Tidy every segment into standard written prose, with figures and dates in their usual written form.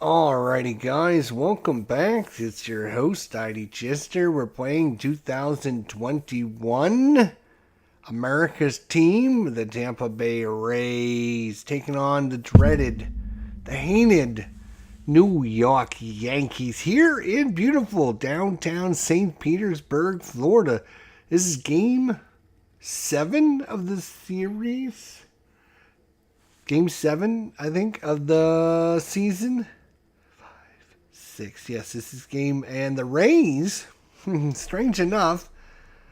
Alrighty, guys, welcome back. It's your host, ID Chester. We're playing 2021 America's team, the Tampa Bay Rays, taking on the dreaded, the hated New York Yankees here in beautiful downtown St. Petersburg, Florida. This is game 7 of the series. Game 7, I think, of the season. 6. Yes, this is game. And the Rays, strange enough,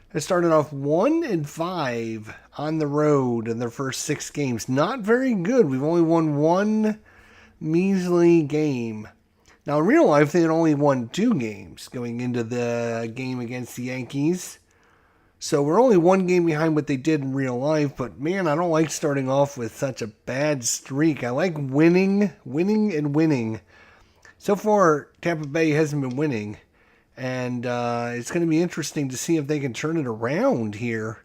have started off 1-5 on the road in their first 6 games. Not very good. We've only won one measly game. Now, in real life, they had only won 2 games going into the game against the Yankees. So we're only 1 game behind what they did in real life. But, man, I don't like starting off with such a bad streak. I like winning. So far, Tampa Bay hasn't been winning, and it's going to be interesting to see if they can turn it around here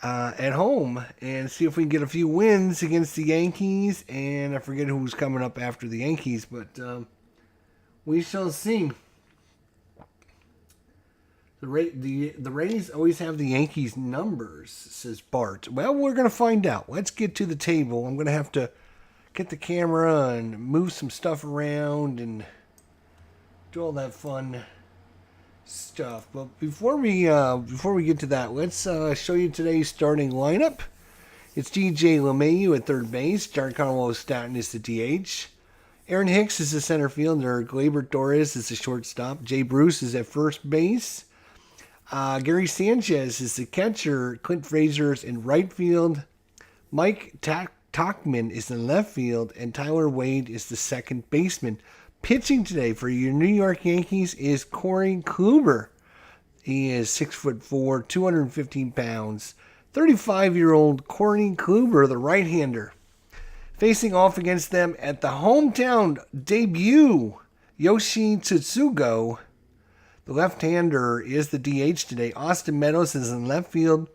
at home and see if we can get a few wins against the Yankees, and I forget who's coming up after the Yankees, but we shall see. The Rays always have the Yankees numbers, says Bart. Well, we're going to find out. Let's get to the table. I'm going to have to get the camera and move some stuff around and do all that fun stuff. But before we get to that, let's show you today's starting lineup. It's DJ LeMahieu at third base. Giancarlo Stanton is the DH. Aaron Hicks is the center fielder. Gleyber Torres is the shortstop. Jay Bruce is at first base. Gary Sanchez is the catcher. Clint Frazier is in right field. Mike Tachman is in left field, and Tyler Wade is the second baseman. Pitching today for your New York Yankees is Corey Kluber. He is 6'4", 215 pounds. 35-year-old Corey Kluber, the right-hander. Facing off against them at the hometown debut, Yoshi Tsutsugo. The left-hander is the DH today. Austin Meadows is in left field.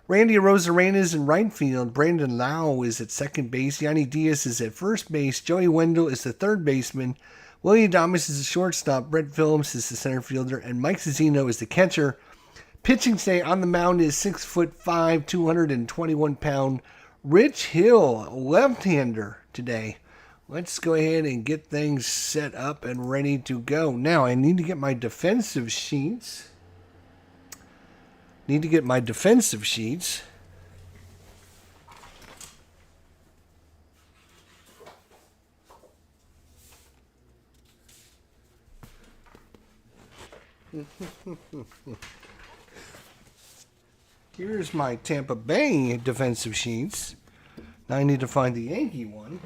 Randy Arozarena is in right field. Brandon Lau is at second base. Yanni Diaz is at first base. Joey Wendell is the third baseman. Willie Adames is the shortstop. Brett Phillips is the center fielder. And Mike Zunino is the catcher. Pitching today on the mound is 6'5", 221-pound Rich Hill, left-hander today. Let's go ahead and get things set up and ready to go. Now, I need to get my defensive sheets. Here's my Tampa Bay defensive sheets. Now I need to find the Yankee one.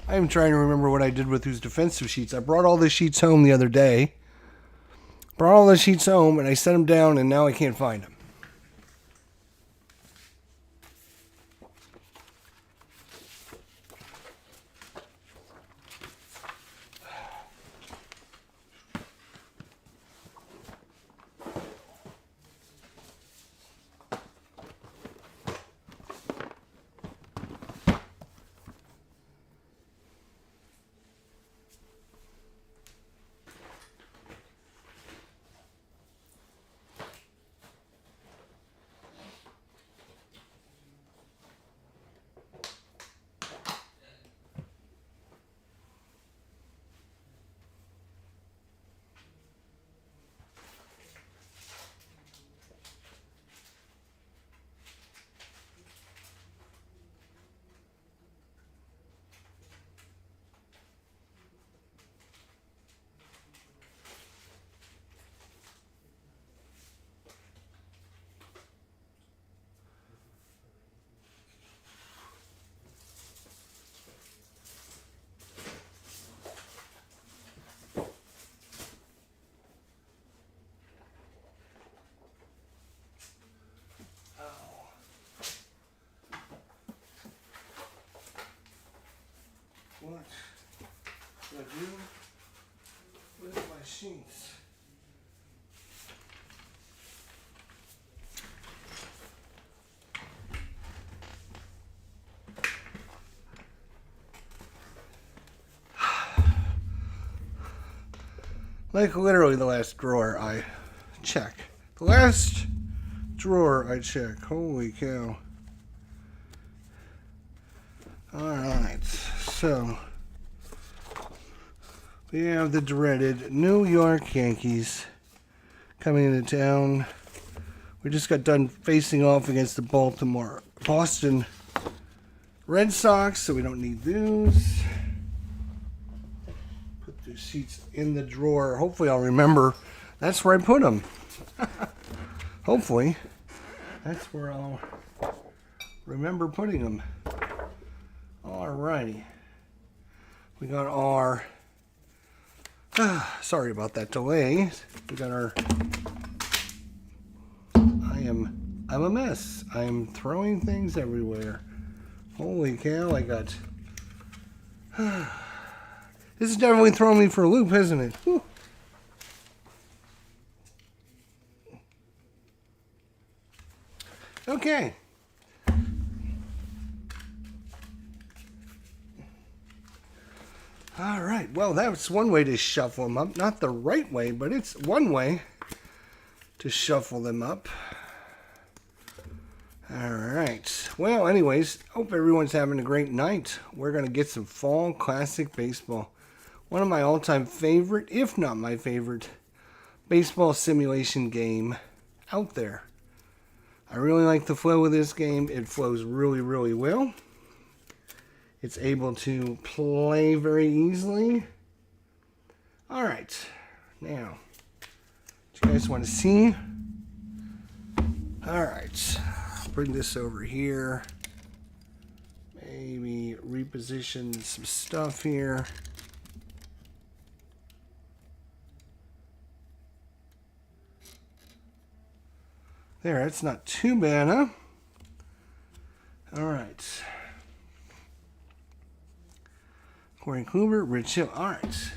I'm trying to remember what I did with those defensive sheets. I brought all the sheets home the other day. And I set them down, and now I can't find them. sheets. Like literally the last drawer I check. The last drawer I check. Holy cow. Alright, so we have the dreaded New York Yankees coming into town. We just got done facing off against the Boston Red Sox, so we don't need those. Put the sheets in the drawer. Hopefully I'll remember that's where I put them. Hopefully that's where I'll remember putting them. Alrighty. We got our... sorry about that delay. We got our... I'm a mess. I'm throwing things everywhere. Holy cow, I got... This is definitely throwing me for a loop, isn't it? Whew. Okay. All right. Well, that's one way to shuffle them up. Not the right way, but it's one way to shuffle them up. All right. Well, anyways, hope everyone's having a great night. We're going to get some fall classic baseball. One of my all-time favorite, if not my favorite, baseball simulation game out there. I really like the flow of this game. It flows really, really well. It's able to play very easily. All right. Now, do you guys want to see? All right. Bring this over here. Maybe reposition some stuff here. There, it's not too bad, huh? All right. Corey Kluber, Rich Hill. All right.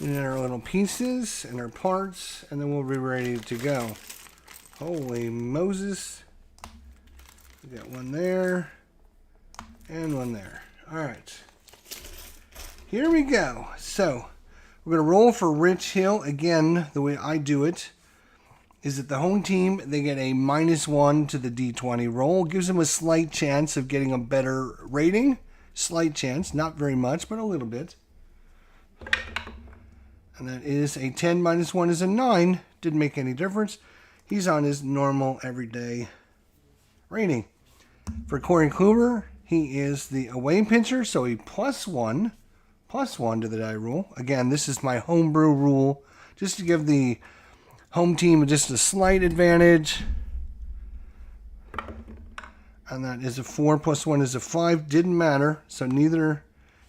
And our little pieces and our parts, and then we'll be ready to go. Holy Moses. We got one there and one there. All right. Here we go. So, we're going to roll for Rich Hill. Again, the way I do it is that the home team, they get a -1 to the D20 roll. Gives them a slight chance of getting a better rating. Slight chance, not very much, but a little bit. And that is a 10 -1 is a 9. Didn't make any difference. He's on his normal everyday rating. For Corey Kluber, he is the away pitcher, so a +1 to the die rule. Again, this is my homebrew rule, just to give the home team just a slight advantage. And that is a 4 +1 is a 5. Didn't matter, so neither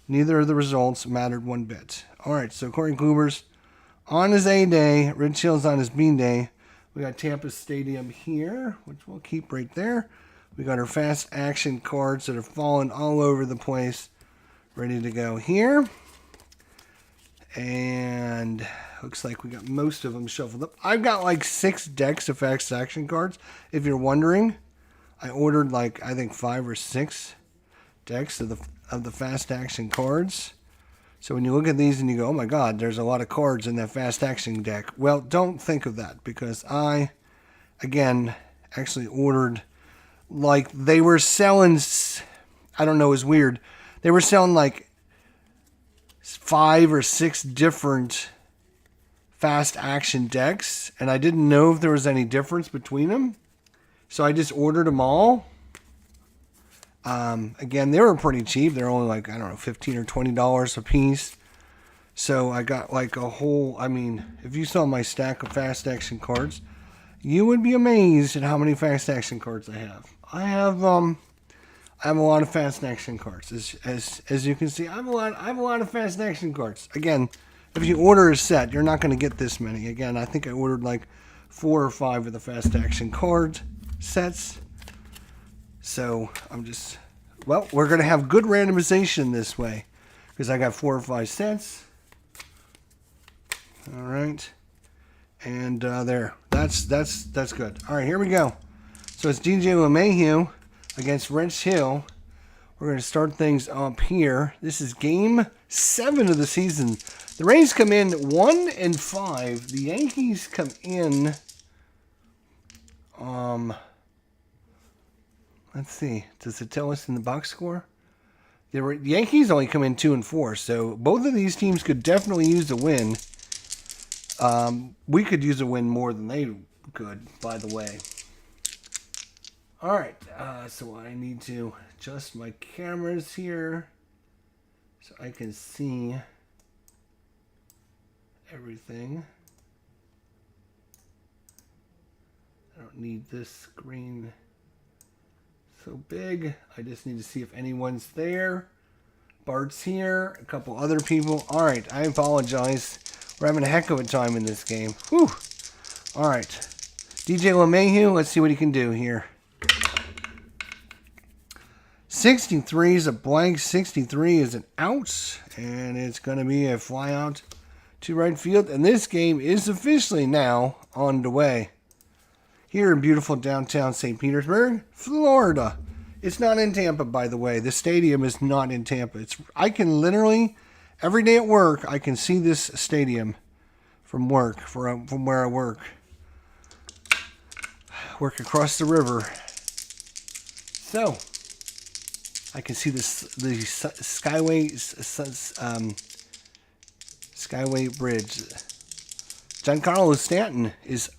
of the results mattered one bit. All right, so Corey Kluber's on his A day. Rich Hill's on his B day. We got Tampa Stadium here, which we'll keep right there. We got our fast action cards that are falling all over the place, ready to go here. And looks like we got most of them shuffled up. I've got like 6 decks of fast action cards. If you're wondering, I ordered like I think 5 or 6 decks of the fast action cards. So when you look at these and you go, oh my God, there's a lot of cards in that fast action deck. Well, don't think of that, because I, again, actually ordered, like they were selling, I don't know, it was weird. They were selling like 5 or 6 different fast action decks, and I didn't know if there was any difference between them. So I just ordered them all. Again, they were pretty cheap. They're only like, I don't know, $15 or $20 a piece. So I got like a whole, I mean, if you saw my stack of fast action cards, you would be amazed at how many fast action cards I have. I have a lot of fast action cards. As you can see, I have a lot of fast action cards. Again, if you order a set, you're not going to get this many. Again, I think I ordered like 4 or 5 of the fast action card sets. So I'm just Well, we're going to have good randomization this way because I got 4 or 5 sets. All right. And there. That's good. All right, here we go. So it's DJ LeMahieu against Rich Hill. We're going to start things up here. This is game 7 of the season. The Rays come in 1-5. The Yankees come in. Let's see. Does it tell us in the box score? The Yankees only come in 2-4. So both of these teams could definitely use a win. We could use a win more than they could, by the way. All right. So I need to adjust my cameras here so I can see everything. I don't need this screen so big. I just need to see if anyone's there. Bart's here. A couple other people. All right. I apologize. We're having a heck of a time in this game. Whew. All right. DJ LeMahieu, let's see what he can do here. 63 is a blank. 63 is an out. And it's going to be a fly out to right field. And this game is officially now on the way. Here in beautiful downtown St. Petersburg, Florida. It's not in Tampa, by the way. The stadium is not in Tampa. I can literally, every day at work, I can see this stadium from work, from where I work. Work across the river. So, I can see the Skyway Bridge. Giancarlo Stanton is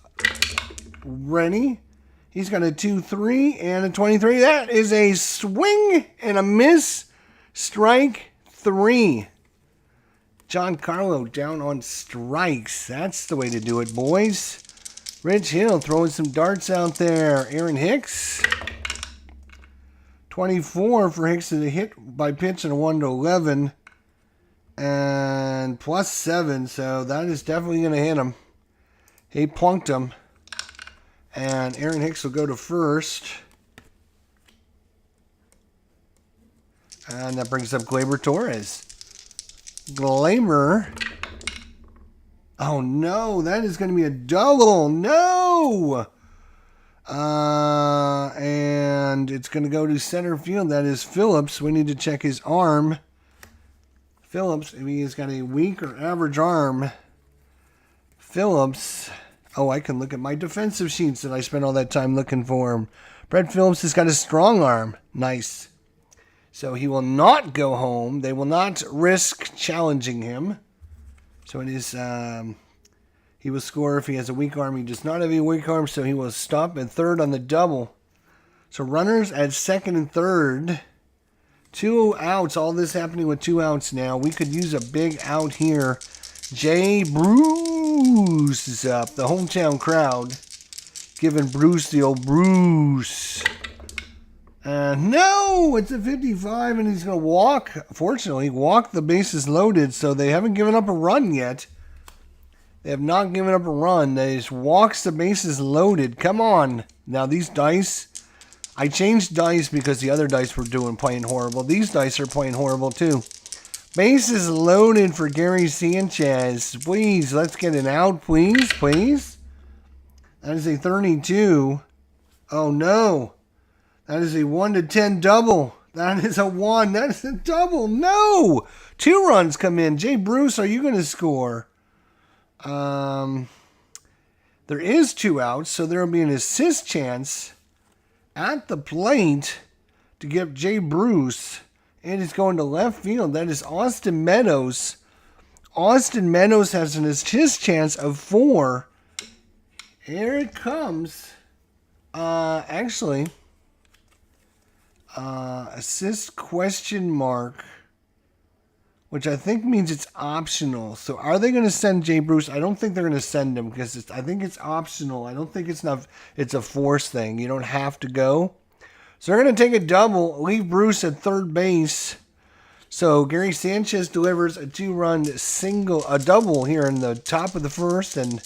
ready. He's got a 2-3 and a 23. That is a swing and a miss. Strike 3. Giancarlo down on strikes. That's the way to do it, boys. Rich Hill throwing some darts out there. Aaron Hicks. 24 for Hicks is a hit by pitch and a 1-11. And +7, so that is definitely going to hit him. He plunked him. And Aaron Hicks will go to first. And that brings up Gleyber Torres. Gleyber. Oh, no. That is going to be a double. No. And it's going to go to center field. That is Phillips. We need to check his arm. Phillips, if he has got a weak or average arm. Phillips. Oh, I can look at my defensive sheets that I spent all that time looking for him. Brett Phillips has got a strong arm. Nice. So he will not go home. They will not risk challenging him. So it is, he will score if he has a weak arm. He does not have a weak arm, so he will stop at third on the double. So runners at second and third. 2 outs. All this happening with 2 outs now. We could use a big out here. Jay Bruce is up. The hometown crowd giving Bruce the old Bruce. No, it's a 55, and he's going to walk. Fortunately, walk the bases loaded, so they haven't given up a run yet. They have not given up a run. They just walks the bases loaded. Come on. Now, these dice, I changed dice because the other dice were playing horrible. These dice are playing horrible, too. Bases loaded for Gary Sanchez. Please, let's get an out, please, please. That is a 32. Oh, no. That is a 1-10 double. That is a 1. That is a double. No. 2 runs come in. Jay Bruce, are you going to score? There is 2 outs, so there will be an assist chance at the plate to give Jay Bruce. It is going to left field. That is Austin Meadows. Austin Meadows has an assist chance of 4. Here it comes. Assist question mark, which I think means it's optional. So are they going to send Jay Bruce? I don't think they're going to send him because I think it's optional. I don't think it's a force thing. You don't have to go. So they're going to take a double, leave Bruce at third base. So Gary Sanchez delivers a 2-run double here in the top of the first, and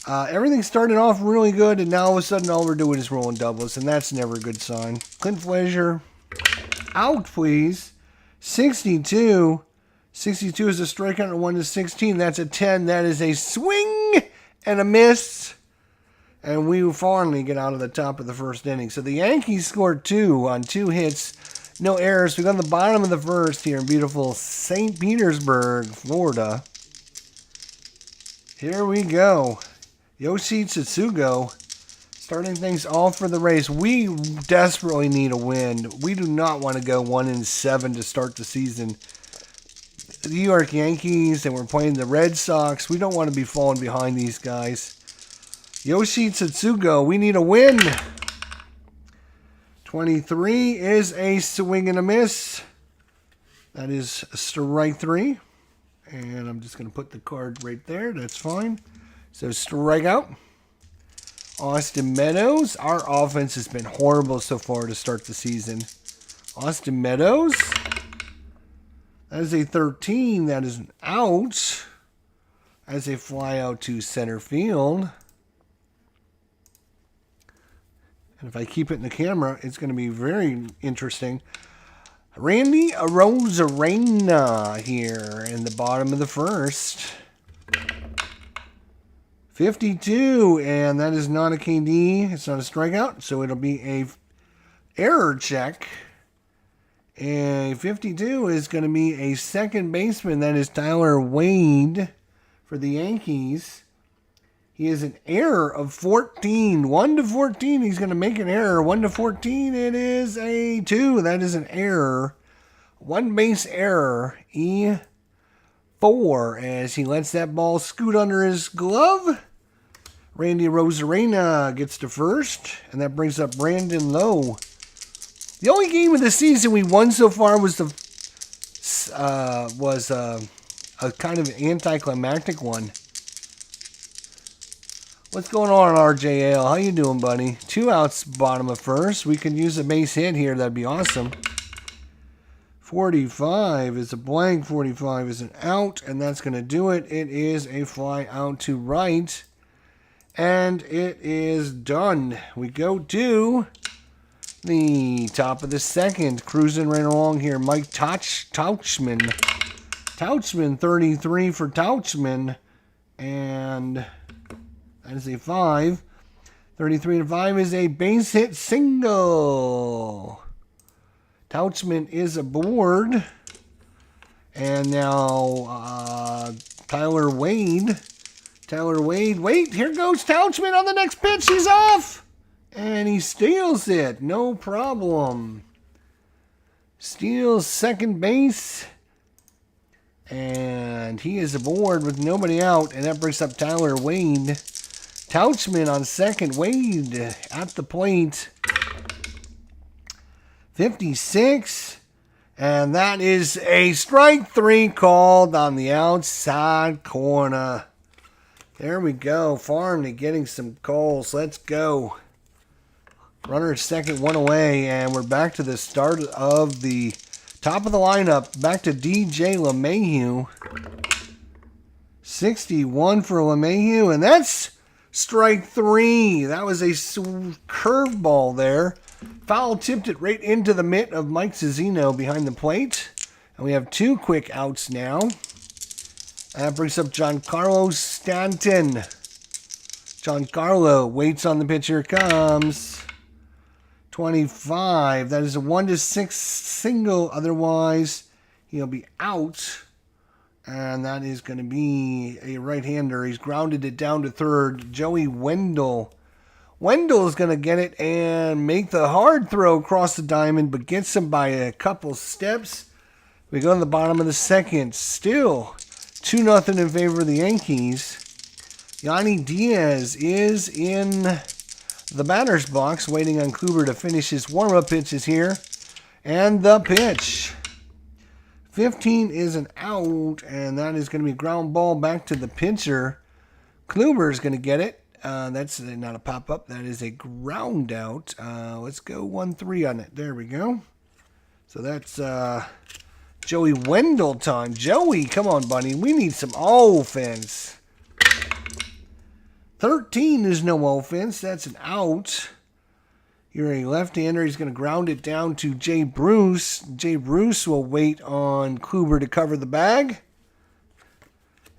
everything started off really good, and now all of a sudden all we're doing is rolling doubles, and that's never a good sign. Clint Frazier out, please. 62. 62 is a strikeout and 1 to 16. That's a 10. That is a swing and a miss. And we finally get out of the top of the first inning. So the Yankees scored 2 on 2 hits. No errors. We got on the bottom of the first here in beautiful St. Petersburg, Florida. Here we go. Yoshi Tsutsugo starting things off for the Rays. We desperately need a win. We do not want to go 1-7 to start the season. The New York Yankees, and we're playing the Red Sox. We don't want to be falling behind these guys. Yoshi Tsutsugo, we need a win. 23 is a swing and a miss. That is strike 3. And I'm just going to put the card right there. That's fine. So strikeout. Austin Meadows. Our offense has been horrible so far to start the season. Austin Meadows. That is a 13. That is an out. As a fly out to center field. And if I keep it in the camera, it's going to be very interesting. Randy Arozarena here in the bottom of the first. 52, and that is not a KD. It's not a strikeout, so it'll be a error check. And 52 is going to be a second baseman. That is Tyler Wade for the Yankees. He is an error of 14. 1 to 14, he's going to make an error. 1 to 14, it is a 2. That is an error. One base error. E4 as he lets that ball scoot under his glove. Randy Arozarena gets to first, and that brings up Brandon Lowe. The only game of the season we won so far was a kind of anticlimactic one. What's going on, RJL? How you doing, buddy? 2 outs, bottom of first. We could use a base hit here. That'd be awesome. 45 is a blank. 45 is an out, and that's going to do it. It is a fly out to right, and it is done. We go to the top of the second. Cruising right along here. Mike Tauchman. Tauchman, 33 for Tauchman, and that is a 5. 33 to 5 is a base hit single. Tauchman is aboard. And now Tyler Wade. Wait, here goes Tauchman on the next pitch. He's off. And he steals it. No problem. Steals second base. And he is aboard with nobody out. And that brings up Tyler Wade. Tauchman on second. Wade at the plate. 56. And that is a strike 3 called on the outside corner. There we go. Farm getting some calls. Let's go. Runner at second, 1 away. And we're back to the start of the top of the lineup. Back to DJ LeMahieu. 61 for LeMahieu. And that's strike 3. That was a curveball there. Foul tipped it right into the mitt of Mike Zunino behind the plate. And we have 2 quick outs now. That brings up Giancarlo Stanton. Giancarlo waits on the pitch. Here it comes. 25. That is a 1 to 6 single. Otherwise, he'll be out. And that is going to be a right-hander. He's grounded it down to third. Joey Wendell. Wendell is going to get it and make the hard throw across the diamond, but gets him by a couple steps. We go to the bottom of the second. Still 2-0 in favor of the Yankees. Yanni Diaz is in the batter's box, waiting on Kluber to finish his warm-up pitches here. And the pitch. 15 is an out, and that is going to be a ground ball back to the pitcher. Kluber is going to get it. That's not a pop-up. That is a ground out. Let's go 1-3 on it. There we go. So that's Joey Wendell time. Joey, come on, buddy. We need some offense. 13 is no offense. That's an out. You're a left-hander. He's going to ground it down to Jay Bruce. Jay Bruce will wait on Kluber to cover the bag.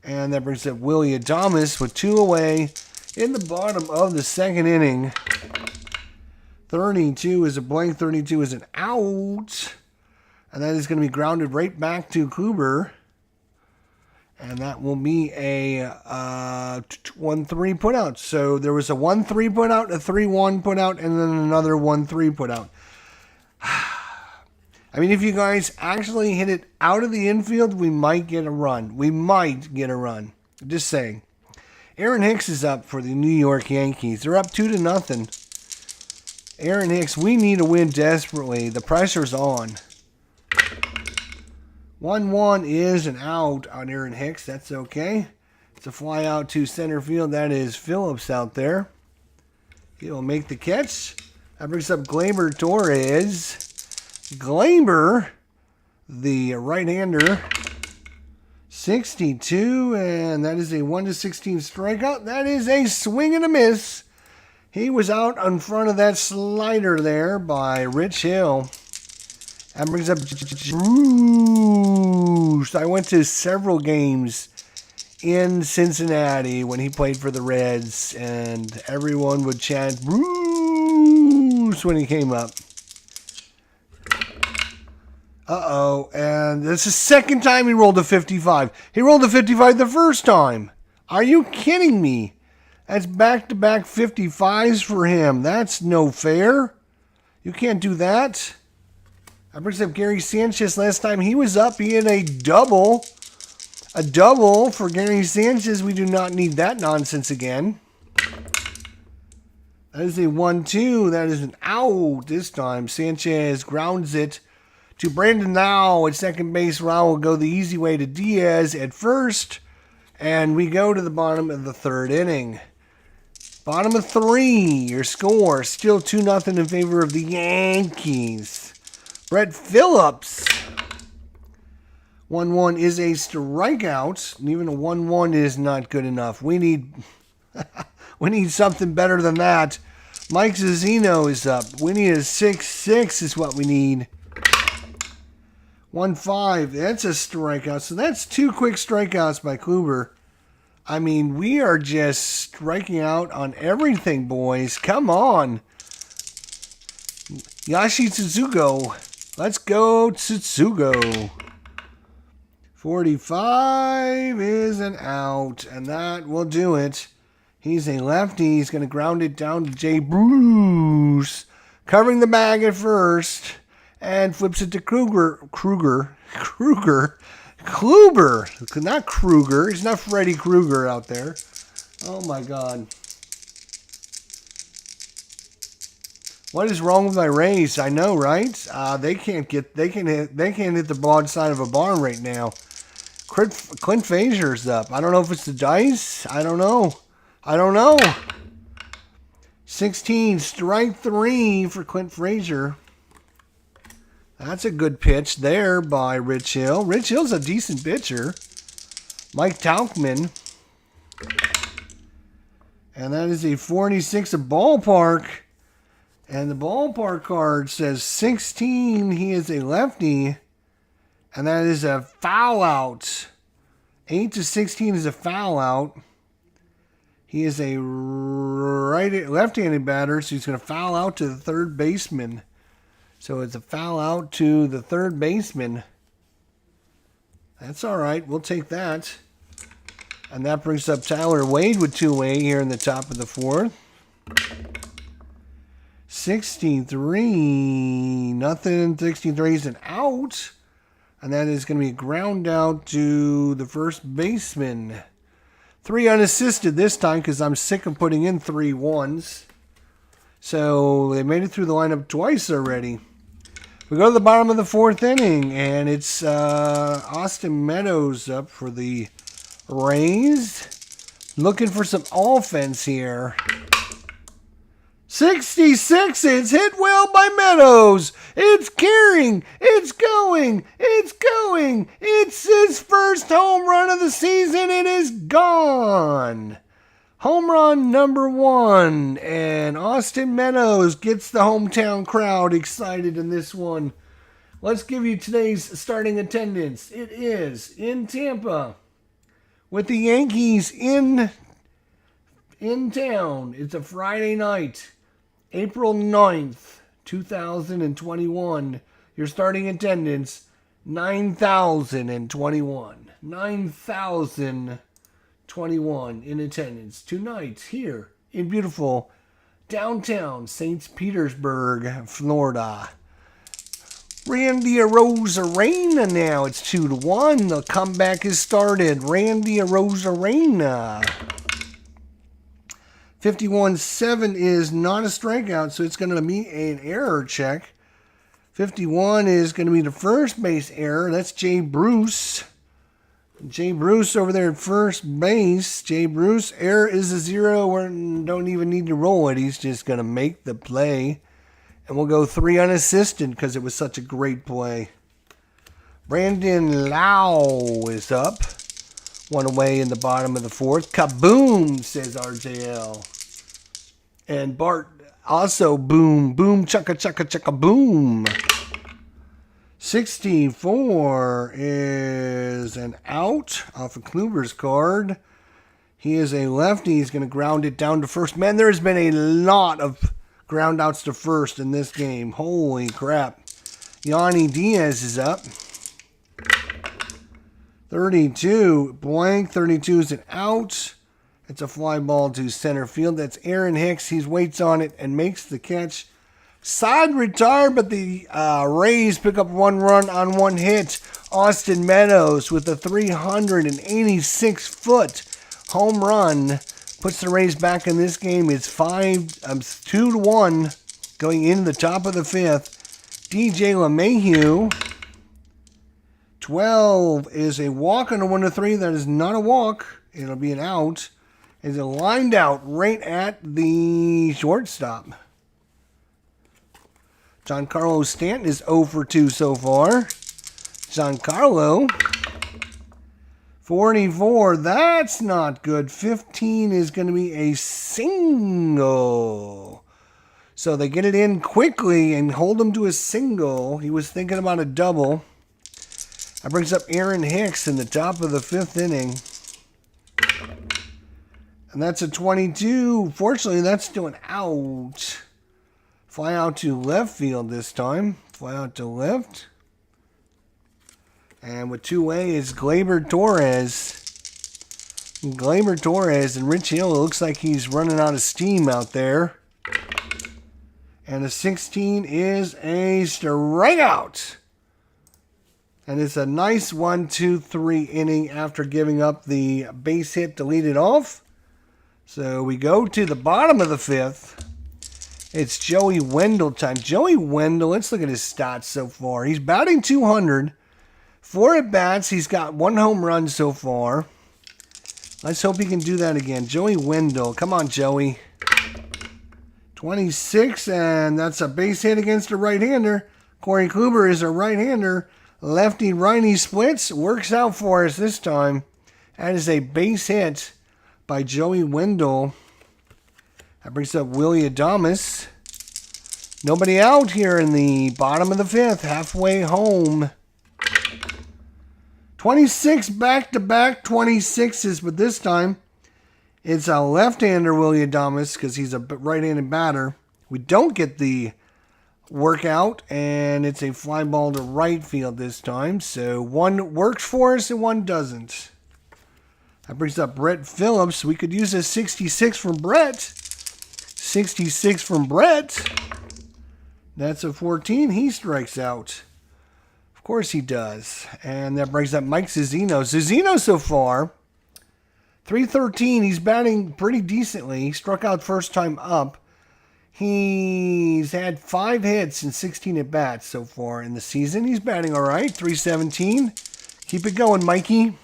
And that brings up Willie Adames with 2 away in the bottom of the 2nd inning. 32 is a blank. 32 is an out. And that is going to be grounded right back to Kluber. And that will be a 1-3 putout. So there was a 1-3 putout, a 3-1 putout, and then another 1-3 putout. I mean, if you guys actually hit it out of the infield, we might get a run. We might get a run. Just saying. Aaron Hicks is up for the New York Yankees. They're up 2-0. Aaron Hicks, we need a win desperately. The pressure's on. 1-1 is an out on Aaron Hicks. That's okay. It's a fly out to center field. That is Phillips out there. He'll make the catch. That brings up Gleyber Torres. Gleyber, the right-hander, 62, and that is a 1-16 strikeout. That is a swing and a miss. He was out in front of that slider there by Rich Hill. That brings up Bruce. I went to several games in Cincinnati when he played for the Reds, and everyone would chant Bruce when he came up. Uh-oh, and this is the 2nd time he rolled a 55. He rolled a 55 the first time. Are you kidding me? That's back-to-back 55s for him. That's no fair. You can't do that. That brings up Gary Sanchez. Last time he was up, he had a double. A double for Gary Sanchez. We do not need that nonsense again. That is a 1-2. That is an out this time. Sanchez grounds it to Brandon Now at second base. Rao will go the easy way to Diaz at first. And we go to the bottom of the 3rd inning. Bottom of 3. Your score still 2-0 in favor of the Yankees. Brett Phillips. 1-1 is a strikeout. And even a 1-1 is not good enough. We need something better than that. Mike Zunino is up. We need a 6-6 is what we need. 1-5. That's a strikeout. So that's 2 quick strikeouts by Kluber. I mean, we are just striking out on everything, boys. Come on. Yashi Tsutsugo. Let's go, Tsutsugo. 45 is an out, and that will do it. He's a lefty. He's going to ground it down to Jay Bruce. Covering the bag at first. And flips it to Kluber. Not Kruger. He's not Freddy Krueger out there. Oh my God. What is wrong with my Rays? I know, right? They can't hit the broadside of a barn right now. Clint Frazier's up. I don't know if it's the dice. I don't know. 16, strike 3 for Clint Frazier. That's a good pitch there by Rich Hill. Rich Hill's a decent pitcher. Mike Tauchman. And that is a 46, a ballpark. And the ballpark card says 16. He is a lefty. And that is a foul out. 8-16 is a foul out. He is a left-handed batter, so he's going to foul out to the third baseman. So it's a foul out to the third baseman. That's all right. We'll take that. And that brings up Tyler Wade with 2-way here in the top of the 4th. 63. Nothing. 63 is an out. And that is going to be ground out to the first baseman. 3 unassisted this time because I'm sick of putting in 3 ones. So they made it through the lineup twice already. We go to the bottom of the 4th inning, and it's Austin Meadows up for the Rays. Looking for some offense here. 66, it's hit well by Meadows. It's carrying. It's going. It's his first home run of the season. It is gone. Home run number 1, and Austin Meadows gets the hometown crowd excited in this one. Let's give you today's starting attendance. It is in Tampa with the Yankees in town. It's a Friday night, April 9th, 2021. Your starting attendance, 9,021. 9,021 in attendance tonight here in beautiful downtown St. Petersburg, Florida. Randy Arozarena now. It's 2-1. The comeback has started. Randy Arozarena. 51-7 is not a strikeout, so it's going to be an error check. 51 is going to be the first base error. That's Jay Bruce. Jay Bruce over there at first base. Jay Bruce, error is a 0. We don't even need to roll it. He's just going to make the play. And we'll go 3 unassisted because it was such a great play. Brandon Lau is up. 1 away in the bottom of the 4th. Kaboom, says RJL. And Bart also boom, boom, chugga, chugga, chugga, boom. 64 is an out off of Kluber's card. He is a lefty. He's going to ground it down to first. Man, there has been a lot of ground outs to first in this game. Holy crap. Yanni Diaz is up. 32, blank. 32 is an out. It's a fly ball to center field. That's Aaron Hicks. He waits on it and makes the catch. Side retire, but the Rays pick up 1 run on 1 hit. Austin Meadows with a 386-foot home run puts the Rays back in this game. It's 2-1 going into the top of the 5th. DJ LeMahieu. 12 is a walk on a 1-3. That is not a walk. It'll be an out. It's a lined out right at the shortstop. Giancarlo Stanton is 0 for 2 so far. Giancarlo. 44, that's not good. 15 is going to be a single. So they get it in quickly and hold him to a single. He was thinking about a double. That brings up Aaron Hicks in the top of the 5th inning. And that's a 22. Fortunately, that's still an out. Fly out to left field this time. Fly out to left. And with 2A is Gleyber Torres. Gleyber Torres and Rich Hill. It looks like he's running out of steam out there. And a 16 is a strikeout. And it's a nice 1-2-3 inning after giving up the base hit to lead it off. So we go to the bottom of the 5th. It's Joey Wendell time. Joey Wendell, let's look at his stats so far. He's batting 200. 4 at-bats. He's got 1 home run so far. Let's hope he can do that again. Joey Wendell. Come on, Joey. 26, and that's a base hit against a right-hander. Corey Kluber is a right-hander. Lefty-righty splits. Works out for us this time. That is a base hit by Joey Wendell. That brings up Willie Adames. Nobody out here in the bottom of the 5th. Halfway home. 26 back-to-back 26s, but this time it's a left-hander, Willie Adames, because he's a right-handed batter. We don't get the workout, and it's a fly ball to right field this time. So 1 works for us and 1 doesn't. That brings up Brett Phillips. We could use a 66 from Brett. 66 from Brett. That's a 14. He strikes out. Of course he does. And that brings up Mike Zunino. Zunino so far, 313. He's batting pretty decently. He struck out first time up. He's had 5 hits and 16 at-bats so far in the season. He's batting all right. 317. Keep it going, Mikey.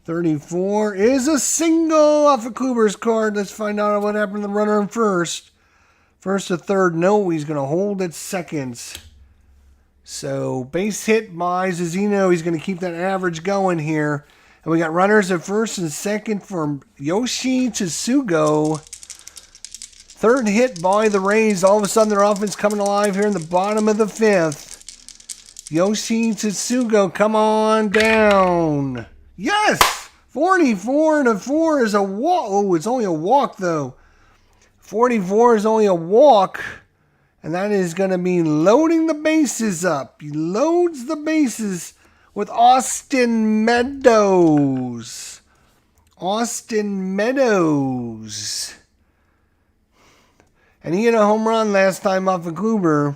34 is a single off of Kluber's card. Let's find out what happened to the runner in first. First to third, no. He's going to hold at seconds. So base hit by Zunino. He's going to keep that average going here. And we got runners at first and second for Yoshi Tsugo. Third hit by the Rays. All of a sudden, their offense coming alive here in the bottom of the fifth. Yoshi Tsugo, come on down. Yes! 44-4 is a walk. Oh, it's only a walk, though. 44 is only a walk. And that is going to be loading the bases up. He loads the bases with Austin Meadows. Austin Meadows. And he hit a home run last time off of Kluber.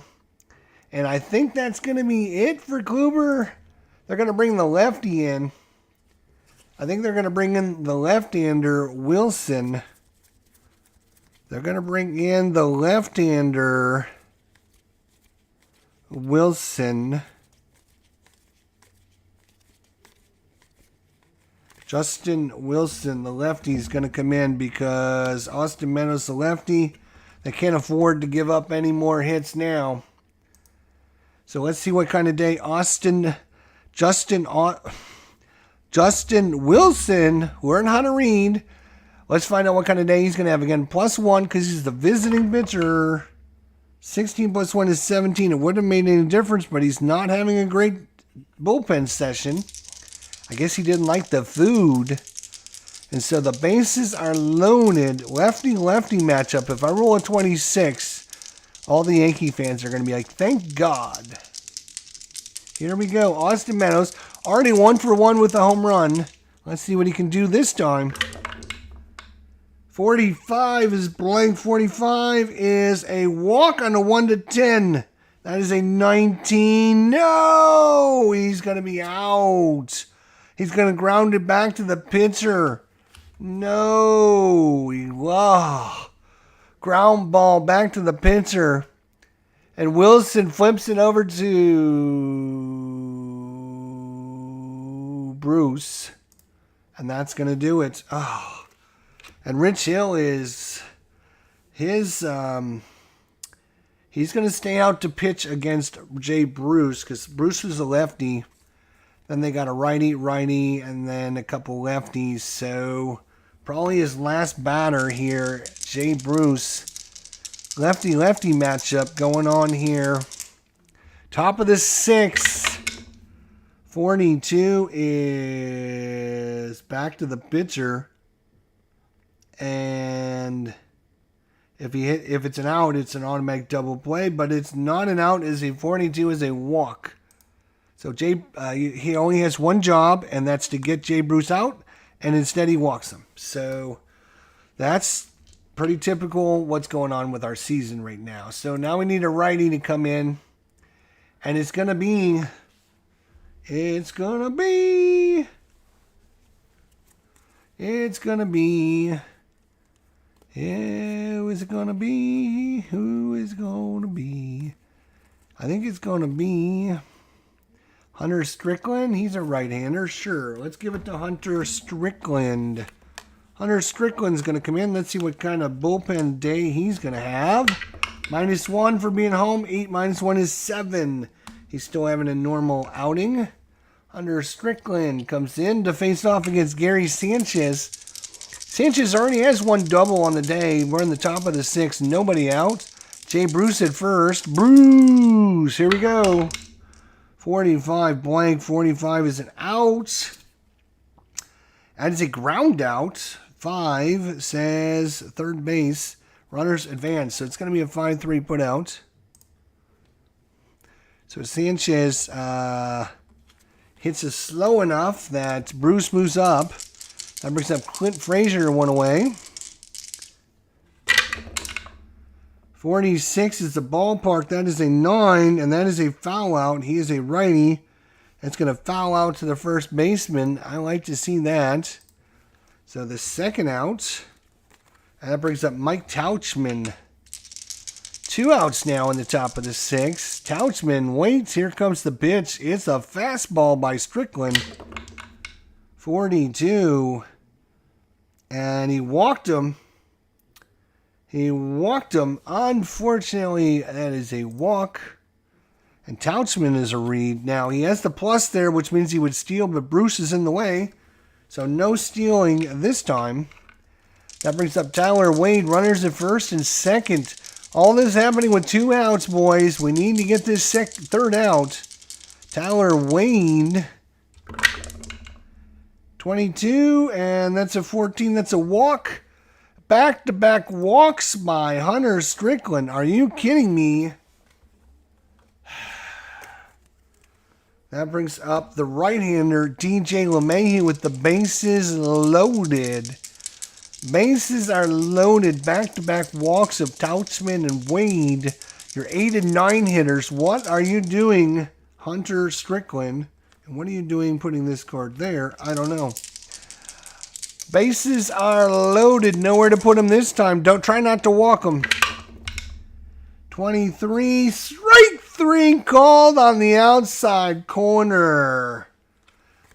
And I think that's going to be it for Kluber. They're going to bring the lefty in. I think they're going to bring in the left-hander, Wilson. They're going to bring in the left-hander, Wilson. Justin Wilson, the lefty, is going to come in because Austin Meadows, the lefty, they can't afford to give up any more hits now. So let's see what kind of day Justin Wilson, learn how to read. Let's find out what kind of day he's going to have. Again, +1 because he's the visiting pitcher. 16 + 1 is 17. It wouldn't have made any difference, but he's not having a great bullpen session. I guess he didn't like the food. And so the bases are loaded. Lefty-lefty matchup. If I roll a 26, all the Yankee fans are going to be like, thank God. Here we go. Austin Meadows, already 1 for 1 with a home run. Let's see what he can do this time. 45 is blank. 45 is a walk on a 1-10. That is a 19. No! He's going to be out. He's going to ground it back to the pitcher. No. Ground ball back to the pitcher. And Wilson flips it over to Bruce. And that's going to do it. Oh. And Rich Hill is he's going to stay out to pitch against Jay Bruce because Bruce was a lefty. Then they got a righty, and then a couple lefties. So probably his last batter here, Jay Bruce. Lefty-lefty matchup going on here. Top of the 6th. 42 is back to the pitcher. And if it's an out, it's an automatic double play. But it's not an out, as a 42 is a walk. So he only has one job, and that's to get Jay Bruce out, and instead he walks him. So that's pretty typical what's going on with our season right now. So now we need a righty to come in, and it's going to be, who is it going to be? I think it's going to be Hunter Strickland. He's a right-hander. Sure. Let's give it to Hunter Strickland. Hunter Strickland's going to come in. Let's see what kind of bullpen day he's going to have. -1 for being home. 8 - 1 is 7. He's still having a normal outing. Hunter Strickland comes in to face off against Gary Sanchez. Sanchez already has one double on the day. We're in the top of the 6th. Nobody out. Jay Bruce at first. Bruce. Here we go. 45 blank. 45 is an out. That is a ground out. 5 says third base. Runners advance. So it's going to be a 5-3 put out. So Sanchez hits it slow enough that Bruce moves up. That brings up Clint Frazier one away. 46 is the ballpark. That is a 9, and that is a foul out. He is a righty. That's going to foul out to the first baseman. I like to see that. So the second out. And that brings up Mike Tauchman. 2 outs now in the top of the 6th. Tauchman waits. Here comes the pitch. It's a fastball by Strickland. 42. And he walked him. Unfortunately, that is a walk. And Tauchman is a read. Now, he has the plus there, which means he would steal, but Bruce is in the way. So no stealing this time. That brings up Tyler Wade, runners at first and second. All this happening with 2 outs, boys. We need to get this third out. Tyler Wade, 22, and that's a 14. That's a walk. Back-to-back walks by Hunter Strickland. Are you kidding me? That brings up the right-hander, DJ LeMahieu, with the bases loaded. Bases are loaded. Back-to-back walks of Tautzman and Wade. Your 8 and 9 hitters. What are you doing, Hunter Strickland? And what are you doing putting this card there? I don't know. Bases are loaded. Nowhere to put them this time. Don't try not to walk them. 23. Strike 3 called on the outside corner.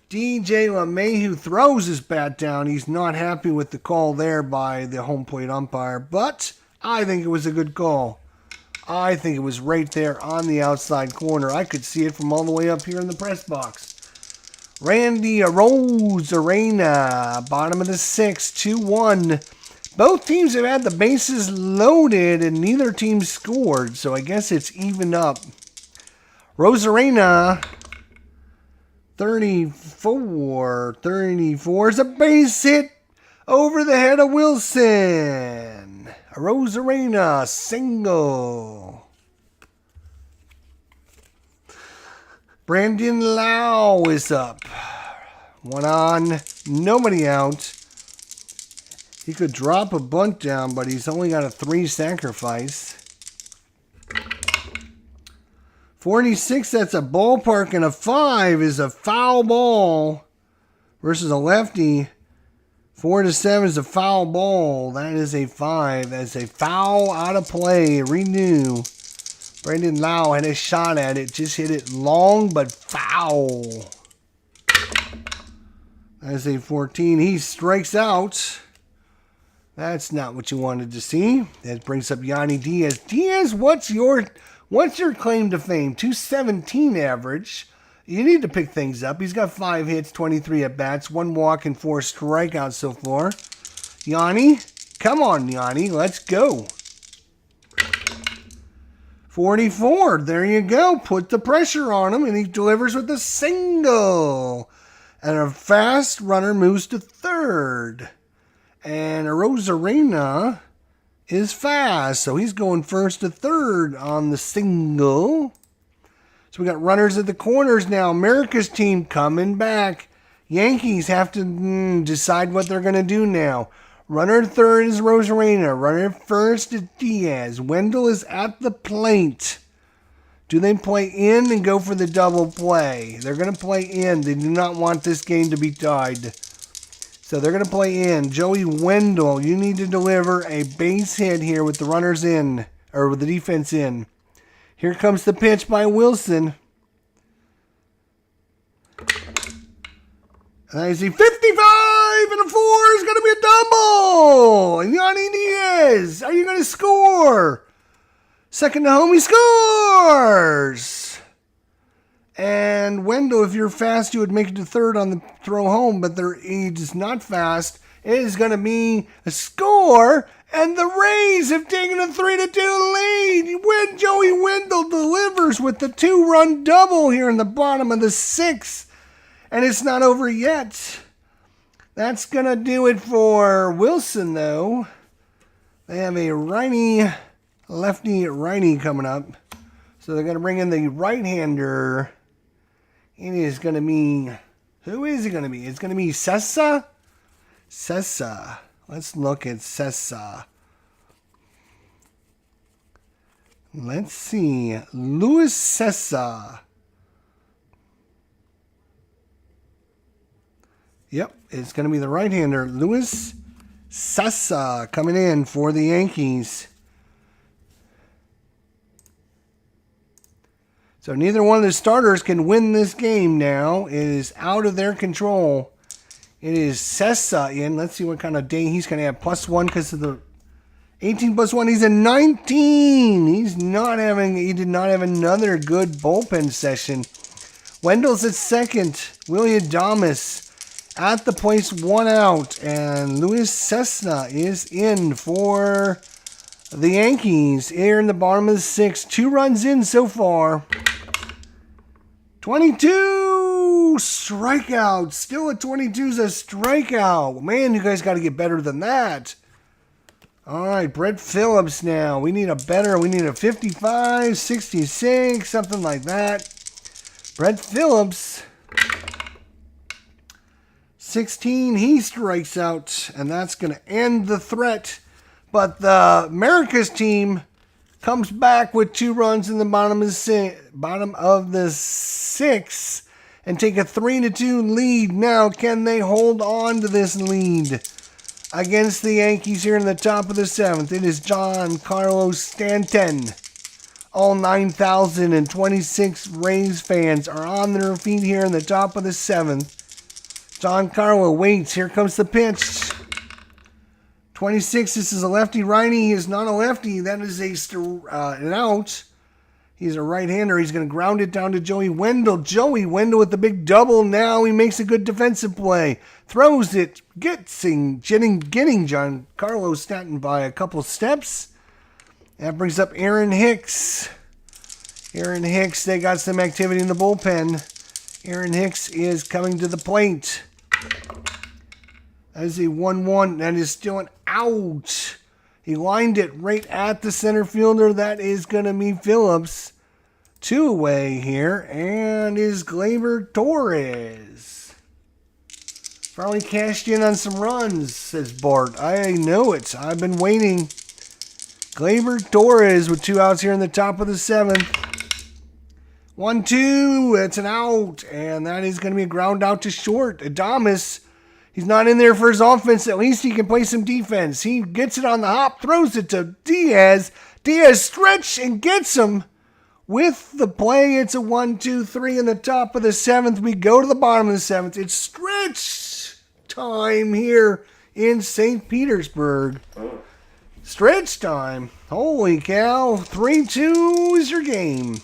DJ LeMahieu throws his bat down. He's not happy with the call there by the home plate umpire, but I think it was a good call. I think it was right there on the outside corner. I could see it from all the way up here in the press box. Randy Arozarena, bottom of the 6th, 2-1. Both teams have had the bases loaded and neither team scored, so I guess it's even up. Rosarena, 34 is a base hit over the head of Wilson. Rosarena, single. Brandon Lau is up. 1 on, nobody out. He could drop a bunt down, but he's only got a 3 sacrifice. 46, that's a ballpark, and a 5 is a foul ball versus a lefty. 4-7 is a foul ball. That is a 5. That's a foul out of play. Renew. Brandon Lau had a shot at it. Just hit it long, but foul. That's a 14. He strikes out. That's not what you wanted to see. That brings up Yanni Diaz. Diaz, what's your claim to fame? 217 average. You need to pick things up. He's got 5 hits, 23 at-bats, 1 walk, and 4 strikeouts so far. Yanni, come on, Yanni. Let's go. 44. There you go. Put the pressure on him, and he delivers with a single. And a fast runner moves to third. And Rosarena is fast, so he's going first to third on the single. So we got runners at the corners now. America's team coming back. Yankees have to decide what they're going to do now. Runner third is Rosarena. Runner first is Diaz. Wendell is at the plate. Do they play in and go for the double play? They're going to play in. They do not want this game to be tied. So they're going to play in. Joey Wendell, you need to deliver a base hit here with the runners in, or with the defense in. Here comes the pitch by Wilson. And I see 55 and a 4 is going to be a double. And Yanni Diaz, are you going to score? Second to home, he scores. And Wendell, if you're fast, you would make it to third on the throw home, but he is not fast. It is going to be a score, and the Rays have taken a 3-2 lead. When Joey Wendell delivers with the 2-run double here in the bottom of the 6th, and it's not over yet. That's going to do it for Wilson, though. They have a lefty-righty coming up. So they're going to bring in the right-hander. It is going to be, who is it going to be? It's going to be Sessa. Sessa. Let's look at Sessa. Let's see. Luis Sessa. Yep, it's going to be the right-hander, Luis Sessa, coming in for the Yankees. So neither one of the starters can win this game now. It is out of their control. It is Sessa in. Let's see what kind of day he's going to have. +1 because of the 18 + 1. He's a 19. He did not have another good bullpen session. Wendell's at second. Willie Adames at the place, 1 out. And Luis Cessna is in for the Yankees here in the bottom of the 6th. 2 runs in so far. 22 strikeouts. Still at 22 is a strikeout. Man, you guys got to get better than that. All right, Brett Phillips now. We need a 55, 66, something like that. Brett Phillips, 16, he strikes out, and that's going to end the threat. But the America's team comes back with 2 runs in the bottom of the 6th and take a 3-2 lead. Now, can they hold on to this lead against the Yankees here in the top of the 7th? It is Giancarlo Stanton. All 9,026 Rays fans are on their feet here in the top of the 7th. Giancarlo waits. Here comes the pitch. 26, this is a lefty-righty. He is not a lefty. That is an out. He's a right-hander. He's going to ground it down to Joey Wendell. Joey Wendell with the big double. Now he makes a good defensive play. Throws it. Getting Giancarlo Stanton by a couple steps. That brings up Aaron Hicks. Aaron Hicks, they got some activity in the bullpen. Aaron Hicks is coming to the plate. That is a 1-1. That is still an out. He lined it right at the center fielder. That is going to be Phillips. 2 away here. And is Gleyber Torres. Finally cashed in on some runs, says Bart. I know it. I've been waiting. Gleyber Torres with 2 outs here in the top of the 7th. 1-2. It's an out. And that is going to be a ground out to short. Adames. He's not in there for his offense. At least he can play some defense. He gets it on the hop, throws it to Diaz. Diaz stretch and gets him with the play. It's a 1-2-3 in the top of the 7th. We go to the bottom of the 7th. It's stretch time here in St. Petersburg. Stretch time. Holy cow. 3-2 is your game.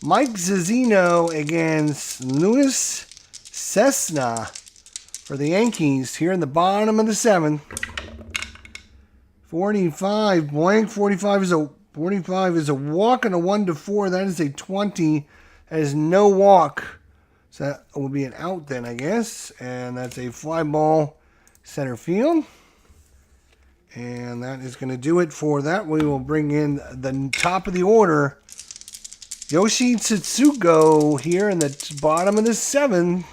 Mike Zunino against Luis Cessna for the Yankees here in the bottom of the 7th. 45 blank. 45 is a walk and a 1-4. That is a 20. That is no walk. So that will be an out then, I guess. And that's a fly ball center field. And that is going to do it for that. We will bring in the top of the order. Yoshi Tsutsugo here in the bottom of the 7th.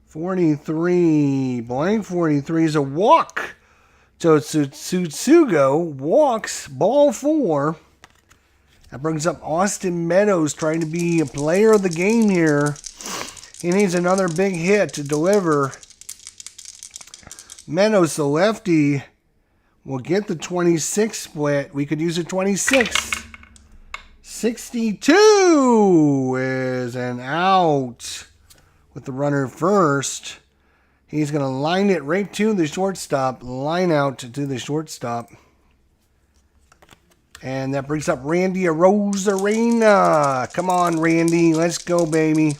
43 blank. 43 is a walk. So Tsutsugo walks ball 4. That brings up Austin Meadows trying to be a player of the game here. He needs another big hit to deliver. Meadows, the lefty, will get the 26 split. We could use a 26. 62 is an out with the runner first. He's going to line it right to the shortstop. Line out to the shortstop. And that brings up Randy Arozarena. Come on, Randy. Let's go, baby.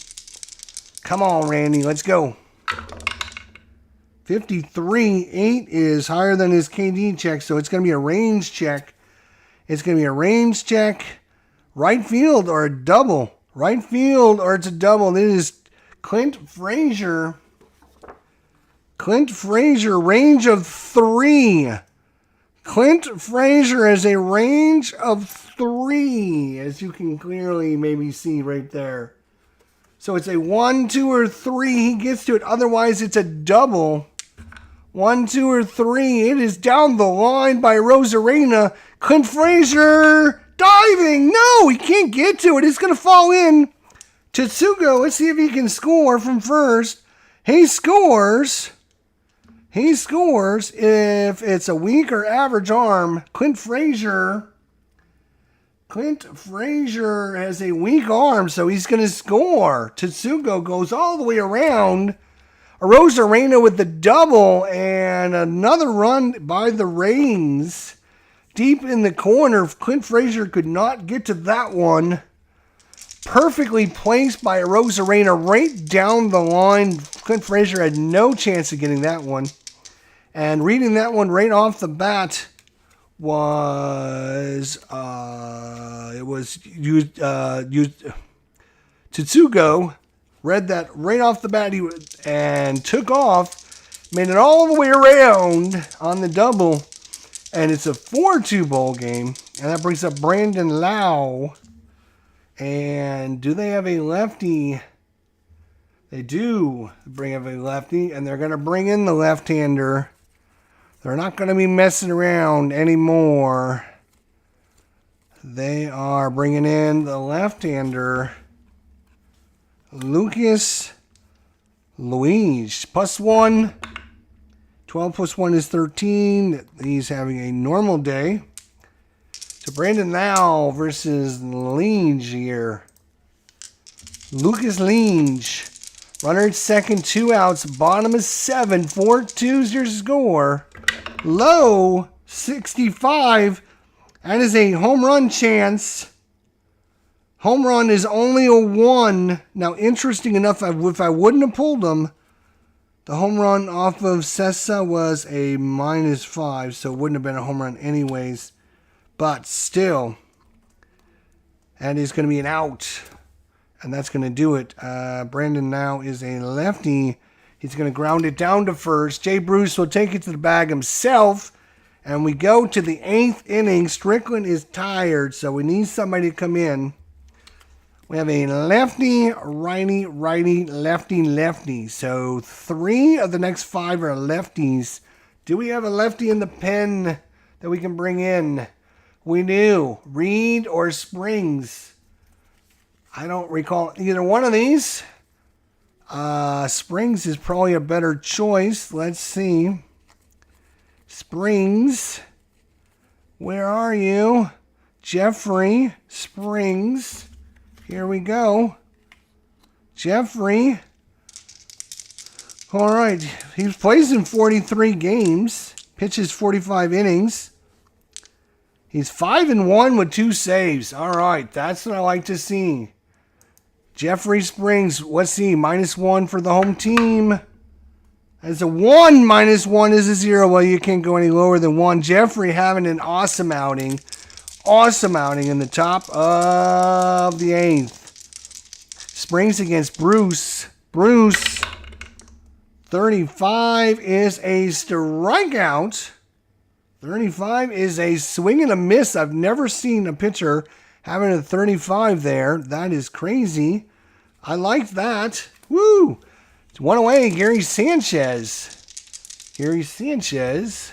Come on, Randy. Let's go. 53. 8 is higher than his KD check, so it's going to be a range check. It's going to be a range check. Right field or a double. Right field or it's a double. It is Clint Frazier. Clint Frazier, range of 3. Clint Frazier has a range of 3, as you can clearly maybe see right there. So it's a 1, 2, or 3. He gets to it. Otherwise, it's a double. 1, 2, or 3. It is down the line by Rosarena. Clint Frazier diving. No, he can't get to it. It's going to fall in. Tetsugo, let's see if he can score from first. He scores. He scores if it's a weak or average arm. Clint Frazier has a weak arm, so he's going to score. Tetsugo goes all the way around. Arozarena with the double and another run by the Rays. Deep in the corner, Clint Frazier could not get to that one. Perfectly placed by Rosarena right down the line. Clint Frazier had no chance of getting that one. And reading that one right off the bat was Tetsugo read that right off the bat and took off, made it all the way around on the double, and it's a 4-2 ball game, and that brings up Brandon Lau. And do they have a lefty? They do bring up a lefty, and they're going to bring in the left-hander. They're not going to be messing around anymore. They are bringing in the left-hander, Lucas Luis. +1. 12 plus 1 is 13. He's having a normal day. So Brandon Lau versus Linge here. Lucas Linge. Runner at second, 2 outs. Bottom is 7. 4-2's your score. Low, 65. That is a home run chance. Home run is only a 1. Now, interesting enough, if I wouldn't have pulled him, the home run off of Sessa was a -5, so it wouldn't have been a home run anyways. But still, that is going to be an out. And that's going to do it. Brandon now is a lefty. He's going to ground it down to first. Jay Bruce will take it to the bag himself. And we go to the 8th inning. Strickland is tired, so we need somebody to come in. We have a lefty, righty, righty, lefty, lefty. So 3 of the next 5 are lefties. Do we have a lefty in the pen that we can bring in? We do. Reed or Springs. I don't recall either one of these. Springs is probably a better choice. Let's see. Springs. Where are you? Jeffrey Springs. Here we go. Jeffrey. All right. He plays in 43 games. Pitches 45 innings. He's 5-1 with 2 saves. All right. That's what I like to see. Jeffrey Springs, let's see, -1 for the home team. That's a 1. -1 is a 0. Well, you can't go any lower than 1. Jeffrey having an awesome outing. Awesome outing in the top of the 8th. Springs against Bruce. Bruce, 35 is a strikeout. 35 is a swing and a miss. I've never seen a pitcher having a 35 there. That is crazy. I like that. Woo! It's 1 away. Gary Sanchez. Gary Sanchez.